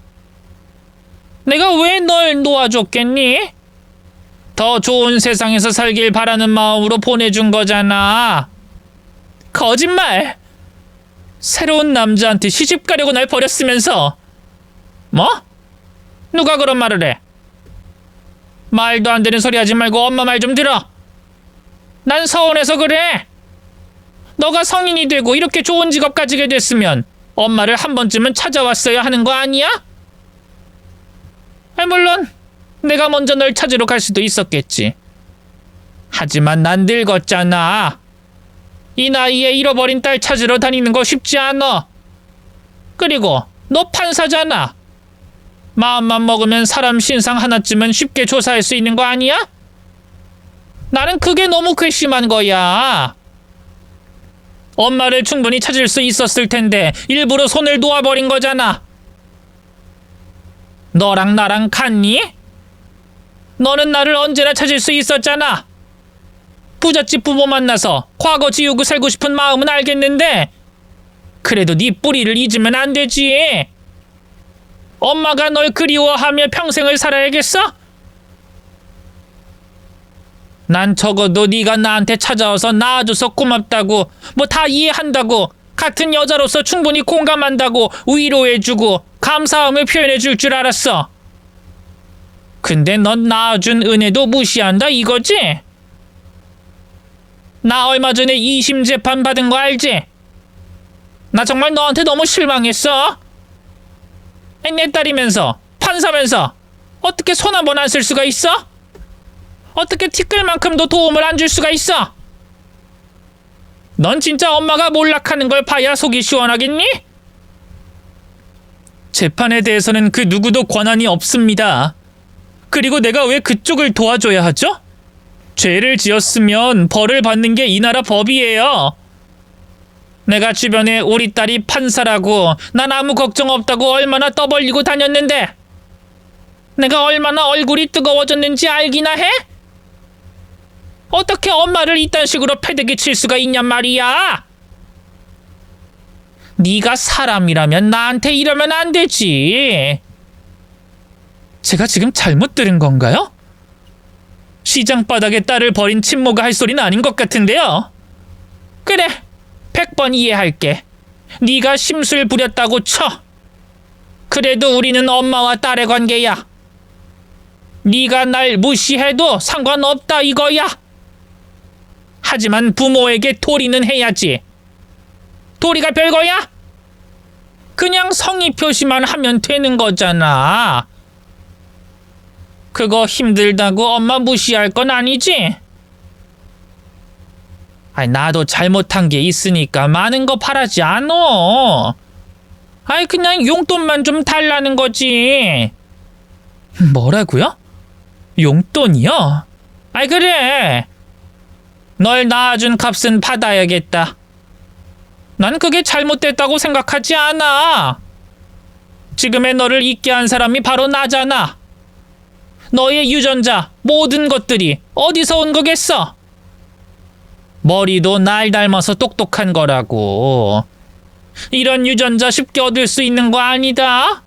내가 왜 널 놓아줬겠니? 더 좋은 세상에서 살길 바라는 마음으로 보내준 거잖아. 거짓말! 새로운 남자한테 시집 가려고 날 버렸으면서. 뭐? 누가 그런 말을 해? 말도 안 되는 소리 하지 말고 엄마 말 좀 들어. 난 서운해서 그래. 너가 성인이 되고 이렇게 좋은 직업 가지게 됐으면 엄마를 한 번쯤은 찾아왔어야 하는 거 아니야? 물론 내가 먼저 널 찾으러 갈 수도 있었겠지. 하지만 난 늙었잖아. 이 나이에 잃어버린 딸 찾으러 다니는 거 쉽지 않아. 그리고 너 판사잖아. 마음만 먹으면 사람 신상 하나쯤은 쉽게 조사할 수 있는 거 아니야? 나는 그게 너무 괘씸한 거야. 엄마를 충분히 찾을 수 있었을 텐데 일부러 손을 놓아버린 거잖아. 너랑 나랑 같니? 너는 나를 언제나 찾을 수 있었잖아. 부잣집 부모 만나서 과거 지우고 살고 싶은 마음은 알겠는데 그래도 네 뿌리를 잊으면 안 되지. 엄마가 널 그리워하며 평생을 살아야겠어? 난 적어도 네가 나한테 찾아와서 낳아줘서 고맙다고, 뭐 다 이해한다고, 같은 여자로서 충분히 공감한다고 위로해주고 감사함을 표현해줄 줄 알았어. 근데 넌 낳아준 은혜도 무시한다 이거지? 나 얼마 전에 2심 재판 받은 거 알지? 나 정말 너한테 너무 실망했어. 내 딸이면서 판사면서 어떻게 손 한 번 안 쓸 수가 있어? 어떻게 티끌만큼도 도움을 안 줄 수가 있어? 넌 진짜 엄마가 몰락하는 걸 봐야 속이 시원하겠니? 재판에 대해서는 그 누구도 권한이 없습니다. 그리고 내가 왜 그쪽을 도와줘야 하죠? 죄를 지었으면 벌을 받는 게 이 나라 법이에요. 내가 주변에 우리 딸이 판사라고 난 아무 걱정 없다고 얼마나 떠벌리고 다녔는데 내가 얼마나 얼굴이 뜨거워졌는지 알기나 해? 어떻게 엄마를 이딴 식으로 패대기 칠 수가 있냔 말이야. 네가 사람이라면 나한테 이러면 안 되지. 제가 지금 잘못 들은 건가요? 시장 바닥에 딸을 버린 친모가 할 소리는 아닌 것 같은데요. 그래, 100번 이해할게. 네가 심술 부렸다고 쳐. 그래도 우리는 엄마와 딸의 관계야. 네가 날 무시해도 상관없다 이거야. 하지만 부모에게 도리는 해야지. 도리가 별거야? 그냥 성의 표시만 하면 되는 거잖아. 그거 힘들다고 엄마 무시할 건 아니지? 나도 잘못한 게 있으니까 많은 거 바라지 않어. 그냥 용돈만 좀 달라는 거지. 뭐라고요? 용돈이요? 그래. 널 낳아준 값은 받아야겠다. 난 그게 잘못됐다고 생각하지 않아. 지금의 너를 있게 한 사람이 바로 나잖아. 너의 유전자, 모든 것들이 어디서 온 거겠어? 머리도 날 닮아서 똑똑한 거라고. 이런 유전자 쉽게 얻을 수 있는 거 아니다.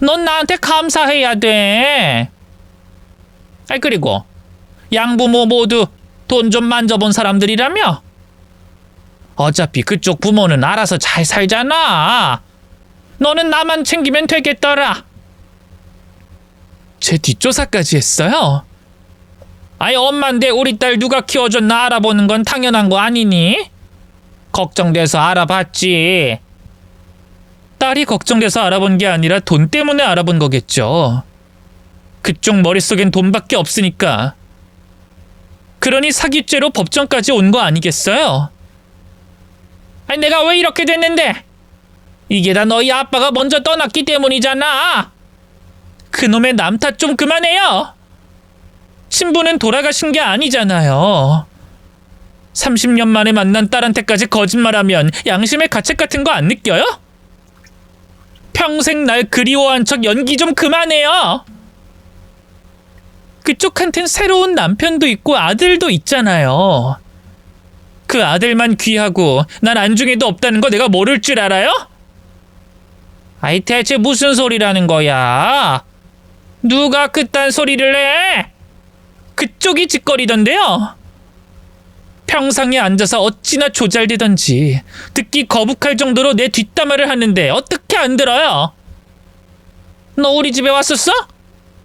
넌 나한테 감사해야 돼. 그리고 양부모 모두 돈 좀 만져본 사람들이라며? 어차피 그쪽 부모는 알아서 잘 살잖아. 너는 나만 챙기면 되겠더라. 제 뒷조사까지 했어요? 아이 엄마인데 우리 딸 누가 키워줬나 알아보는 건 당연한 거 아니니? 걱정돼서 알아봤지. 딸이 걱정돼서 알아본 게 아니라 돈 때문에 알아본 거겠죠. 그쪽 머릿속엔 돈밖에 없으니까. 그러니 사기죄로 법정까지 온 거 아니겠어요? 아니 내가 왜 이렇게 됐는데? 이게 다 너희 아빠가 먼저 떠났기 때문이잖아. 그놈의 남탓 좀 그만해요. 신부는 돌아가신 게 아니잖아요. 30년 만에 만난 딸한테까지 거짓말하면 양심의 가책 같은 거 안 느껴요? 평생 날 그리워한 척 연기 좀 그만해요. 그쪽한텐 새로운 남편도 있고 아들도 있잖아요. 그 아들만 귀하고 난 안중에도 없다는 거 내가 모를 줄 알아요? 아이 대체 무슨 소리라는 거야? 누가 그딴 소리를 해? 그쪽이 짓거리던데요. 평상에 앉아서 어찌나 조잘대던지 듣기 거북할 정도로 내 뒷담화를 하는데 어떻게 안 들어요? 너 우리 집에 왔었어?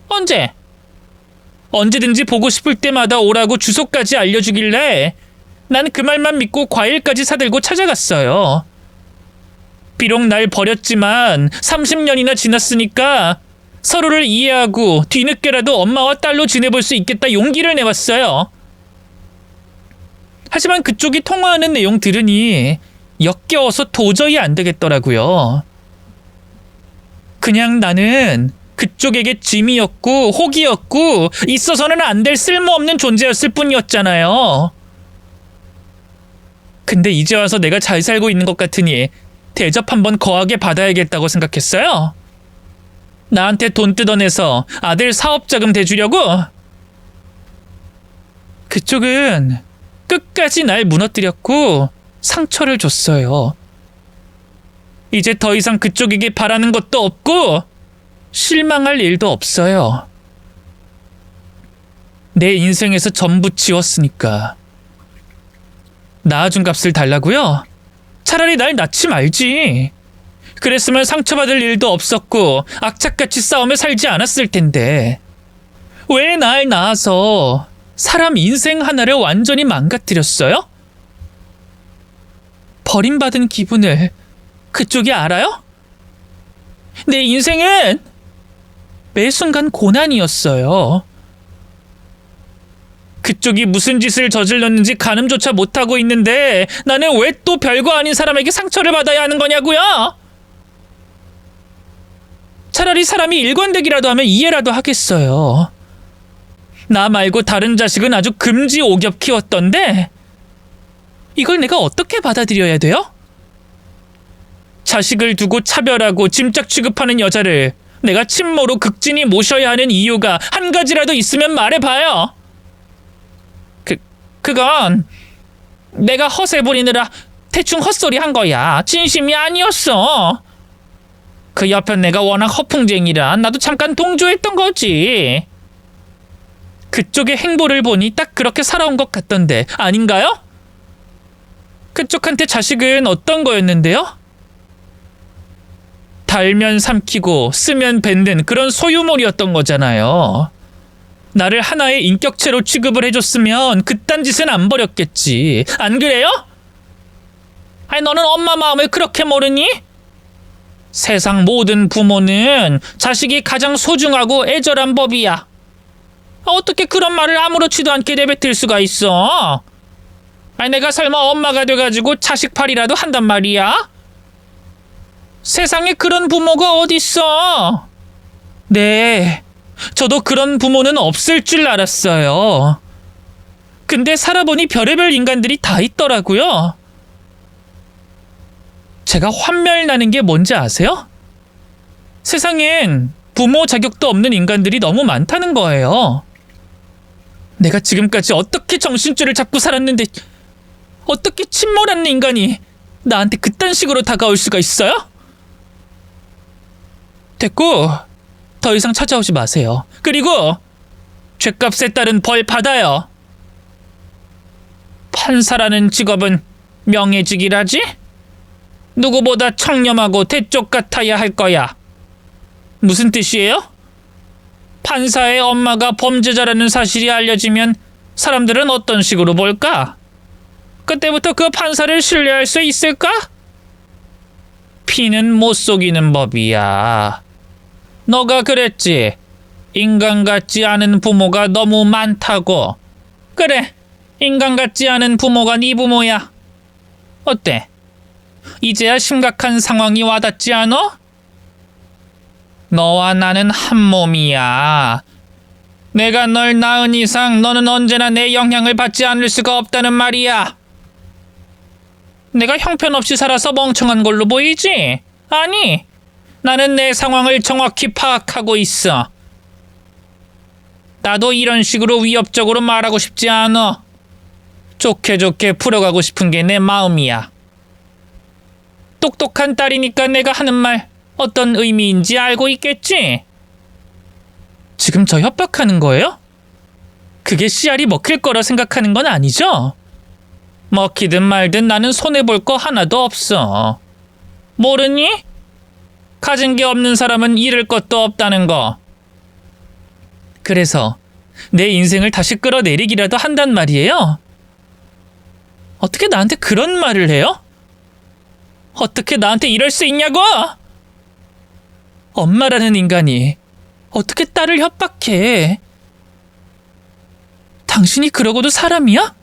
언제? 언제든지 보고 싶을 때마다 오라고 주소까지 알려주길래 난 그 말만 믿고 과일까지 사들고 찾아갔어요. 비록 날 버렸지만 30년이나 지났으니까 서로를 이해하고 뒤늦게라도 엄마와 딸로 지내볼 수 있겠다 용기를 내왔어요. 하지만 그쪽이 통화하는 내용 들으니 역겨워서 도저히 안 되겠더라고요. 그냥 나는 그쪽에게 짐이었고 혹이었고 있어서는 안 될 쓸모없는 존재였을 뿐이었잖아요. 근데 이제 와서 내가 잘 살고 있는 것 같으니 대접 한번 거하게 받아야겠다고 생각했어요. 나한테 돈 뜯어내서 아들 사업자금 대주려고? 그쪽은 끝까지 날 무너뜨렸고 상처를 줬어요. 이제 더 이상 그쪽에게 바라는 것도 없고 실망할 일도 없어요. 내 인생에서 전부 지웠으니까. 낳아준 값을 달라고요? 차라리 날 낳지 말지. 그랬으면 상처받을 일도 없었고 악착같이 싸우며 살지 않았을 텐데. 왜 날 낳아서 사람 인생 하나를 완전히 망가뜨렸어요? 버림받은 기분을 그쪽이 알아요? 내 인생은 매 순간 고난이었어요. 그쪽이 무슨 짓을 저질렀는지 가늠조차 못하고 있는데 나는 왜 또 별거 아닌 사람에게 상처를 받아야 하는 거냐고요? 차라리 사람이 일관되기라도 하면 이해라도 하겠어요. 나 말고 다른 자식은 아주 금지오겹 키웠던데 이걸 내가 어떻게 받아들여야 돼요? 자식을 두고 차별하고 짐짝 취급하는 여자를 내가 친모로 극진히 모셔야 하는 이유가 한 가지라도 있으면 말해봐요. 그건 내가 허세 부리느라 대충 헛소리 한 거야. 진심이 아니었어. 그 옆엔 내가 워낙 허풍쟁이라 나도 잠깐 동조했던 거지. 그쪽의 행보를 보니 딱 그렇게 살아온 것 같던데 아닌가요? 그쪽한테 자식은 어떤 거였는데요? 달면 삼키고 쓰면 뱉는 그런 소유물이었던 거잖아요. 나를 하나의 인격체로 취급을 해줬으면 그딴 짓은 안 버렸겠지. 안 그래요? 아니 너는 엄마 마음을 그렇게 모르니? 세상 모든 부모는 자식이 가장 소중하고 애절한 법이야. 어떻게 그런 말을 아무렇지도 않게 내뱉을 수가 있어? 아니 내가 설마 엄마가 돼가지고 자식팔이라도 한단 말이야? 세상에 그런 부모가 어딨어? 네, 저도 그런 부모는 없을 줄 알았어요. 근데 살아보니 별의별 인간들이 다 있더라고요. 제가 환멸나는 게 뭔지 아세요? 세상엔 부모 자격도 없는 인간들이 너무 많다는 거예요. 내가 지금까지 어떻게 정신줄을 잡고 살았는데 어떻게 침몰하는 인간이 나한테 그딴 식으로 다가올 수가 있어요? 됐고 더 이상 찾아오지 마세요. 그리고 죗값에 따른 벌 받아요. 판사라는 직업은 명예직이라지? 누구보다 청렴하고 대쪽 같아야 할 거야. 무슨 뜻이에요? 판사의 엄마가 범죄자라는 사실이 알려지면 사람들은 어떤 식으로 볼까? 그때부터 그 판사를 신뢰할 수 있을까? 피는 못 속이는 법이야. 너가 그랬지. 인간 같지 않은 부모가 너무 많다고. 그래, 인간 같지 않은 부모가 네 부모야. 어때? 이제야 심각한 상황이 와닿지 않아? 너와 나는 한 몸이야. 내가 널 낳은 이상 너는 언제나 내 영향을 받지 않을 수가 없다는 말이야. 내가 형편없이 살아서 멍청한 걸로 보이지? 아니, 나는 내 상황을 정확히 파악하고 있어. 나도 이런 식으로 위협적으로 말하고 싶지 않아. 좋게 좋게 풀어가고 싶은 게 내 마음이야. 똑똑한 딸이니까 내가 하는 말 어떤 의미인지 알고 있겠지? 지금 저 협박하는 거예요? 그게 씨알이 먹힐 거라 생각하는 건 아니죠? 먹히든 말든 나는 손해볼 거 하나도 없어. 모르니? 가진 게 없는 사람은 잃을 것도 없다는 거. 그래서 내 인생을 다시 끌어내리기라도 한단 말이에요? 어떻게 나한테 그런 말을 해요? 어떻게 나한테 이럴 수 있냐고! 엄마라는 인간이 어떻게 딸을 협박해? 당신이 그러고도 사람이야?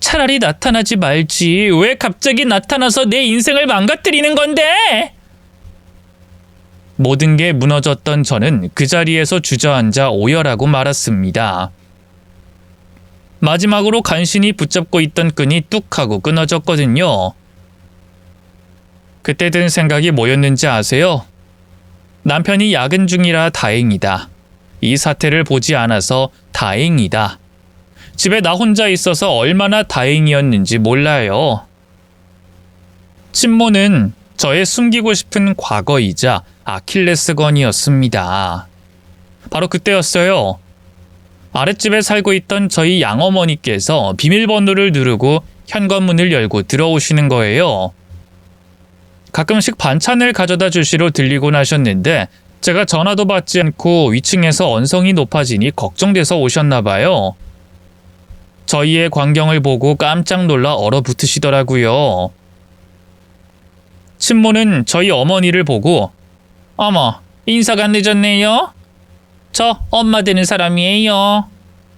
차라리 나타나지 말지. 왜 갑자기 나타나서 내 인생을 망가뜨리는 건데? 모든 게 무너졌던 저는 그 자리에서 주저앉아 오열하고 말았습니다. 마지막으로 간신히 붙잡고 있던 끈이 뚝 하고 끊어졌거든요. 그때 든 생각이 뭐였는지 아세요? 남편이 야근 중이라 다행이다. 이 사태를 보지 않아서 다행이다. 집에 나 혼자 있어서 얼마나 다행이었는지 몰라요. 친모는 저의 숨기고 싶은 과거이자 아킬레스건이었습니다. 바로 그때였어요. 아랫집에 살고 있던 저희 양어머니께서 비밀번호를 누르고 현관문을 열고 들어오시는 거예요. 가끔씩 반찬을 가져다 주시러 들리곤 하셨는데 제가 전화도 받지 않고 위층에서 언성이 높아지니 걱정돼서 오셨나 봐요. 저희의 광경을 보고 깜짝 놀라 얼어붙으시더라고요. 친모는 저희 어머니를 보고 어머, 인사가 늦었네요. 저 엄마 되는 사람이에요.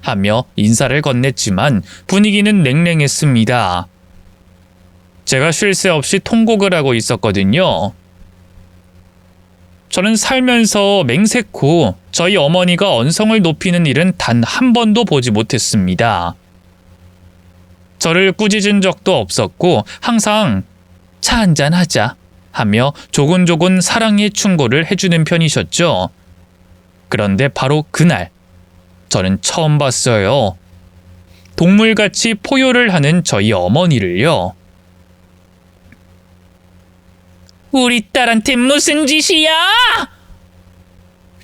하며 인사를 건넸지만 분위기는 냉랭했습니다. 제가 쉴 새 없이 통곡을 하고 있었거든요. 저는 살면서 맹세코 저희 어머니가 언성을 높이는 일은 단 한 번도 보지 못했습니다. 저를 꾸짖은 적도 없었고 항상 차 한잔 하자 하며 조곤조곤 사랑의 충고를 해주는 편이셨죠. 그런데 바로 그날 저는 처음 봤어요. 동물같이 포효를 하는 저희 어머니를요. 우리 딸한테 무슨 짓이야?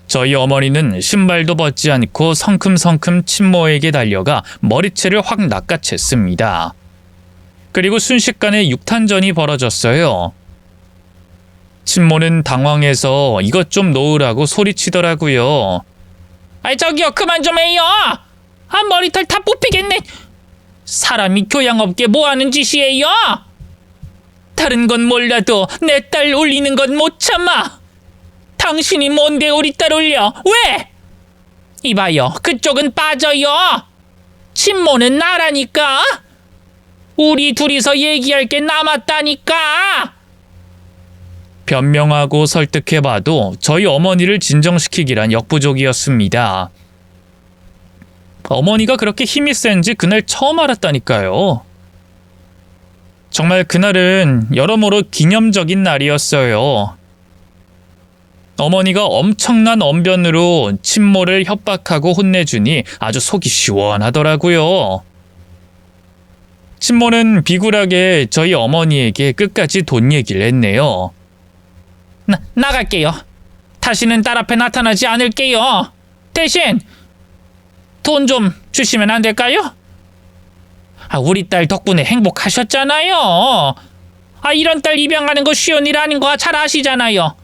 저희 어머니는 신발도 벗지 않고 성큼성큼 친모에게 달려가 머리채를 확 낚아챘습니다. 그리고 순식간에 육탄전이 벌어졌어요. 친모는 당황해서 이것 좀 놓으라고 소리치더라고요. 아이 저기요, 그만 좀 해요. 머리털 다 뽑히겠네. 사람이 교양 없게 뭐하는 짓이에요? 다른 건 몰라도 내 딸 울리는 건 못 참아. 당신이 뭔데 우리 딸 울려? 왜? 이봐요, 그쪽은 빠져요. 친모는 나라니까. 우리 둘이서 얘기할 게 남았다니까. 변명하고 설득해봐도 저희 어머니를 진정시키기란 역부족이었습니다. 어머니가 그렇게 힘이 센지 그날 처음 알았다니까요. 정말 그날은 여러모로 기념적인 날이었어요. 어머니가 엄청난 언변으로 친모를 협박하고 혼내주니 아주 속이 시원하더라고요. 친모는 비굴하게 저희 어머니에게 끝까지 돈 얘기를 했네요. 나갈게요. 다시는 딸 앞에 나타나지 않을게요. 대신 돈 좀 주시면 안 될까요? 우리 딸 덕분에 행복하셨잖아요. 이런 딸 입양하는 거 쉬운 일 아닌 거 잘 아시잖아요.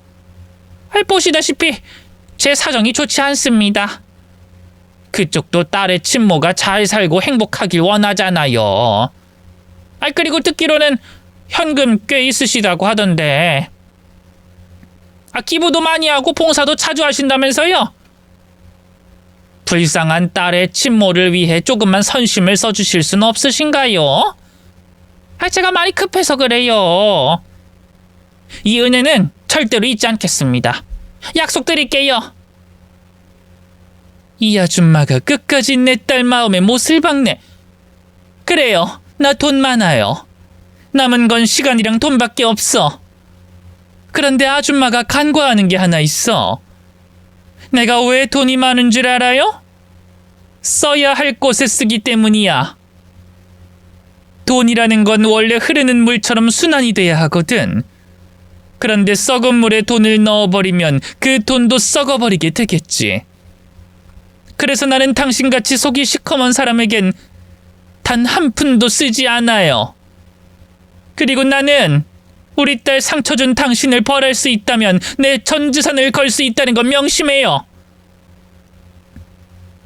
보시다시피 제 사정이 좋지 않습니다. 그쪽도 딸의 친모가 잘 살고 행복하길 원하잖아요. 그리고 듣기로는 현금 꽤 있으시다고 하던데. 기부도 많이 하고 봉사도 자주 하신다면서요? 불쌍한 딸의 친모를 위해 조금만 선심을 써주실 수는 없으신가요? 제가 많이 급해서 그래요. 이 은혜는 절대로 잊지 않겠습니다. 약속드릴게요. 이 아줌마가 끝까지 내 딸 마음에 못을 박네. 그래요, 나 돈 많아요. 남은 건 시간이랑 돈밖에 없어. 그런데 아줌마가 간과하는 게 하나 있어. 내가 왜 돈이 많은 줄 알아요? 써야 할 곳에 쓰기 때문이야. 돈이라는 건 원래 흐르는 물처럼 순환이 돼야 하거든. 그런데 썩은 물에 돈을 넣어버리면 그 돈도 썩어버리게 되겠지. 그래서 나는 당신같이 속이 시커먼 사람에겐 단 한 푼도 쓰지 않아요. 그리고 나는 우리 딸 상처 준 당신을 벌할 수 있다면 내 전 재산을 걸 수 있다는 건 명심해요.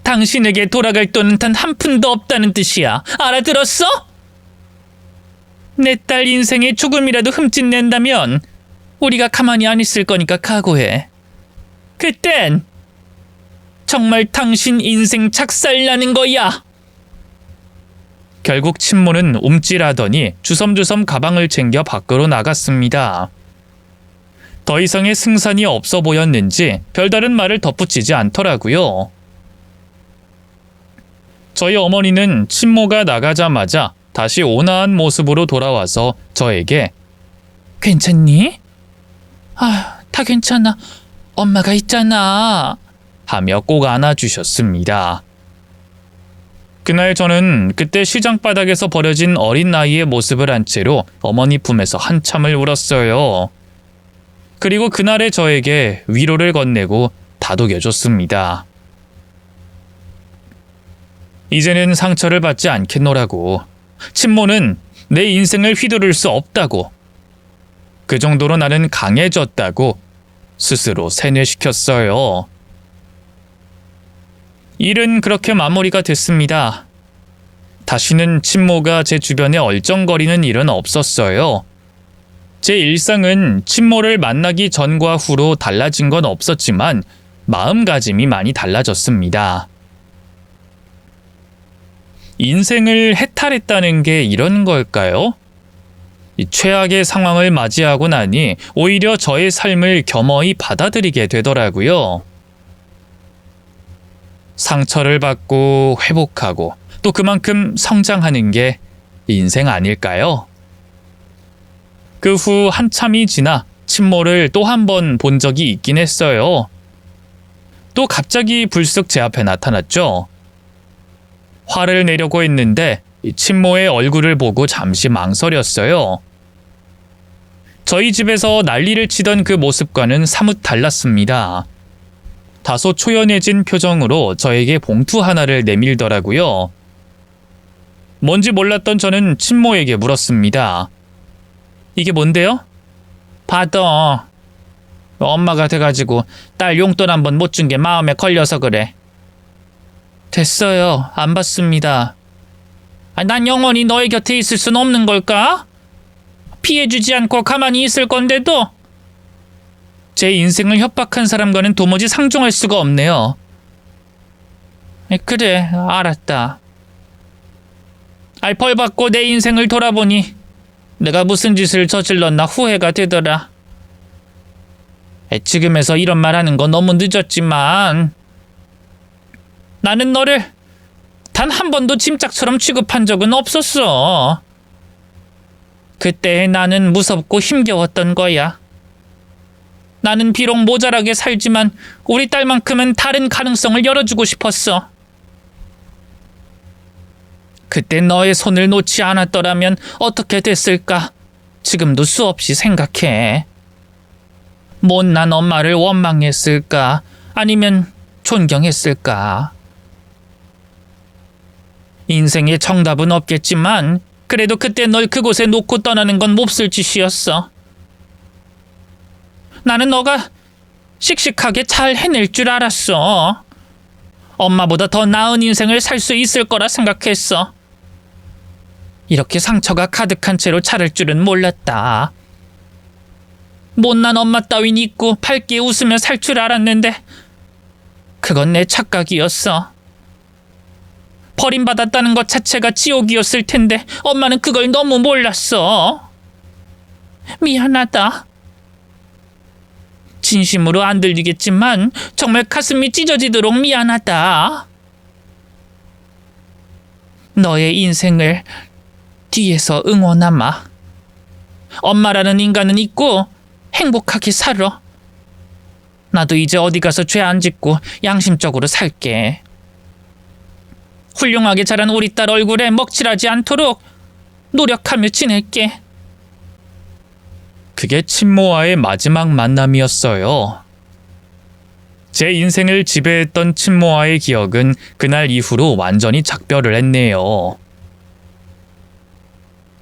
당신에게 돌아갈 돈은 단 한 푼도 없다는 뜻이야. 알아들었어? 내 딸 인생에 조금이라도 흠집 낸다면 우리가 가만히 안 있을 거니까 각오해. 그땐 정말 당신 인생 작살나는 거야. 결국 친모는 움찔하더니 주섬주섬 가방을 챙겨 밖으로 나갔습니다. 더 이상의 승산이 없어 보였는지 별다른 말을 덧붙이지 않더라고요. 저희 어머니는 친모가 나가자마자 다시 온화한 모습으로 돌아와서 저에게 괜찮니? 다 괜찮아. 엄마가 있잖아. 하며 꼭 안아주셨습니다. 그날 저는 그때 시장 바닥에서 버려진 어린 나이의 모습을 한 채로 어머니 품에서 한참을 울었어요. 그리고 그날의 저에게 위로를 건네고 다독여줬습니다. 이제는 상처를 받지 않겠노라고. 친모는 내 인생을 휘두를 수 없다고. 그 정도로 나는 강해졌다고 스스로 세뇌시켰어요. 일은 그렇게 마무리가 됐습니다. 다시는 친모가 제 주변에 얼쩡거리는 일은 없었어요. 제 일상은 친모를 만나기 전과 후로 달라진 건 없었지만 마음가짐이 많이 달라졌습니다. 인생을 해탈했다는 게 이런 걸까요? 이 최악의 상황을 맞이하고 나니 오히려 저의 삶을 겸허히 받아들이게 되더라고요. 상처를 받고 회복하고 또 그만큼 성장하는 게 인생 아닐까요? 그 후 한참이 지나 친모를 또 한 번 본 적이 있긴 했어요. 또 갑자기 불쑥 제 앞에 나타났죠. 화를 내려고 했는데 친모의 얼굴을 보고 잠시 망설였어요. 저희 집에서 난리를 치던 그 모습과는 사뭇 달랐습니다. 다소 초연해진 표정으로 저에게 봉투 하나를 내밀더라고요. 뭔지 몰랐던 저는 친모에게 물었습니다. 이게 뭔데요? 받아. 엄마가 돼가지고 딸 용돈 한 번 못 준 게 마음에 걸려서 그래. 됐어요. 안 받습니다. 난 영원히 너의 곁에 있을 순 없는 걸까? 피해주지 않고 가만히 있을 건데도 제 인생을 협박한 사람과는 도무지 상종할 수가 없네요. 그래, 알았다. 벌 받고 내 인생을 돌아보니 내가 무슨 짓을 저질렀나 후회가 되더라. 지금에서 이런 말 하는 건 너무 늦었지만 나는 너를 단 한 번도 짐짝처럼 취급한 적은 없었어. 그때 나는 무섭고 힘겨웠던 거야. 나는 비록 모자라게 살지만 우리 딸만큼은 다른 가능성을 열어주고 싶었어. 그때 너의 손을 놓지 않았더라면 어떻게 됐을까? 지금도 수없이 생각해. 못난 엄마를 원망했을까? 아니면 존경했을까? 인생에 정답은 없겠지만 그래도 그때 널 그곳에 놓고 떠나는 건 몹쓸 짓이었어. 나는 너가 씩씩하게 잘 해낼 줄 알았어. 엄마보다 더 나은 인생을 살 수 있을 거라 생각했어. 이렇게 상처가 가득한 채로 자랄 줄은 몰랐다. 못난 엄마 따윈 잊고 밝게 웃으며 살 줄 알았는데 그건 내 착각이었어. 버림받았다는 것 자체가 지옥이었을 텐데 엄마는 그걸 너무 몰랐어. 미안하다. 진심으로 안 들리겠지만 정말 가슴이 찢어지도록 미안하다. 너의 인생을 뒤에서 응원하마. 엄마라는 인간은 있고 행복하게 살아. 나도 이제 어디 가서 죄 안 짓고 양심적으로 살게. 훌륭하게 자란 우리 딸 얼굴에 먹칠하지 않도록 노력하며 지낼게. 그게 친모와의 마지막 만남이었어요. 제 인생을 지배했던 친모와의 기억은 그날 이후로 완전히 작별을 했네요.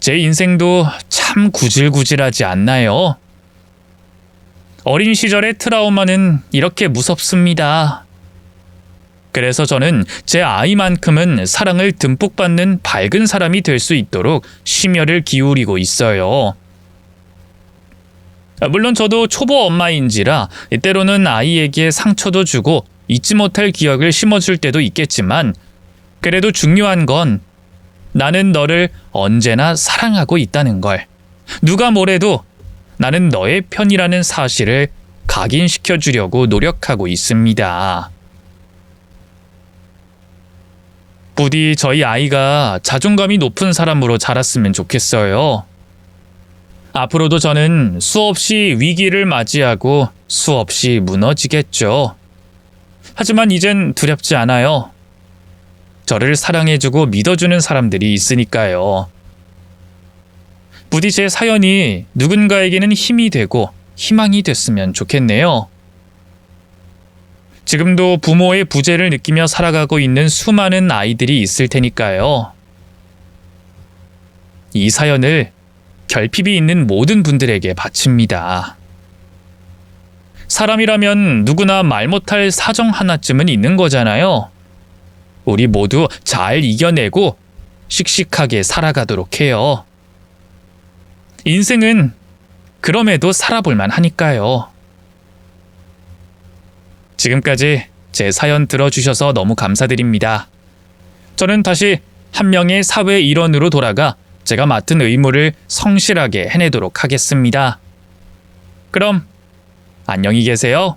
제 인생도 참 구질구질하지 않나요? 어린 시절의 트라우마는 이렇게 무섭습니다. 그래서 저는 제 아이만큼은 사랑을 듬뿍 받는 밝은 사람이 될 수 있도록 심혈을 기울이고 있어요. 물론 저도 초보 엄마인지라 때로는 아이에게 상처도 주고 잊지 못할 기억을 심어줄 때도 있겠지만 그래도 중요한 건 나는 너를 언제나 사랑하고 있다는 걸, 누가 뭐래도 나는 너의 편이라는 사실을 각인시켜 주려고 노력하고 있습니다. 부디 저희 아이가 자존감이 높은 사람으로 자랐으면 좋겠어요. 앞으로도 저는 수없이 위기를 맞이하고 수없이 무너지겠죠. 하지만 이젠 두렵지 않아요. 저를 사랑해주고 믿어주는 사람들이 있으니까요. 부디 제 사연이 누군가에게는 힘이 되고 희망이 됐으면 좋겠네요. 지금도 부모의 부재를 느끼며 살아가고 있는 수많은 아이들이 있을 테니까요. 이 사연을 결핍이 있는 모든 분들에게 바칩니다. 사람이라면 누구나 말 못할 사정 하나쯤은 있는 거잖아요. 우리 모두 잘 이겨내고 씩씩하게 살아가도록 해요. 인생은 그럼에도 살아볼만 하니까요. 지금까지 제 사연 들어주셔서 너무 감사드립니다. 저는 다시 한 명의 사회 일원으로 돌아가 제가 맡은 의무를 성실하게 해내도록 하겠습니다. 그럼 안녕히 계세요.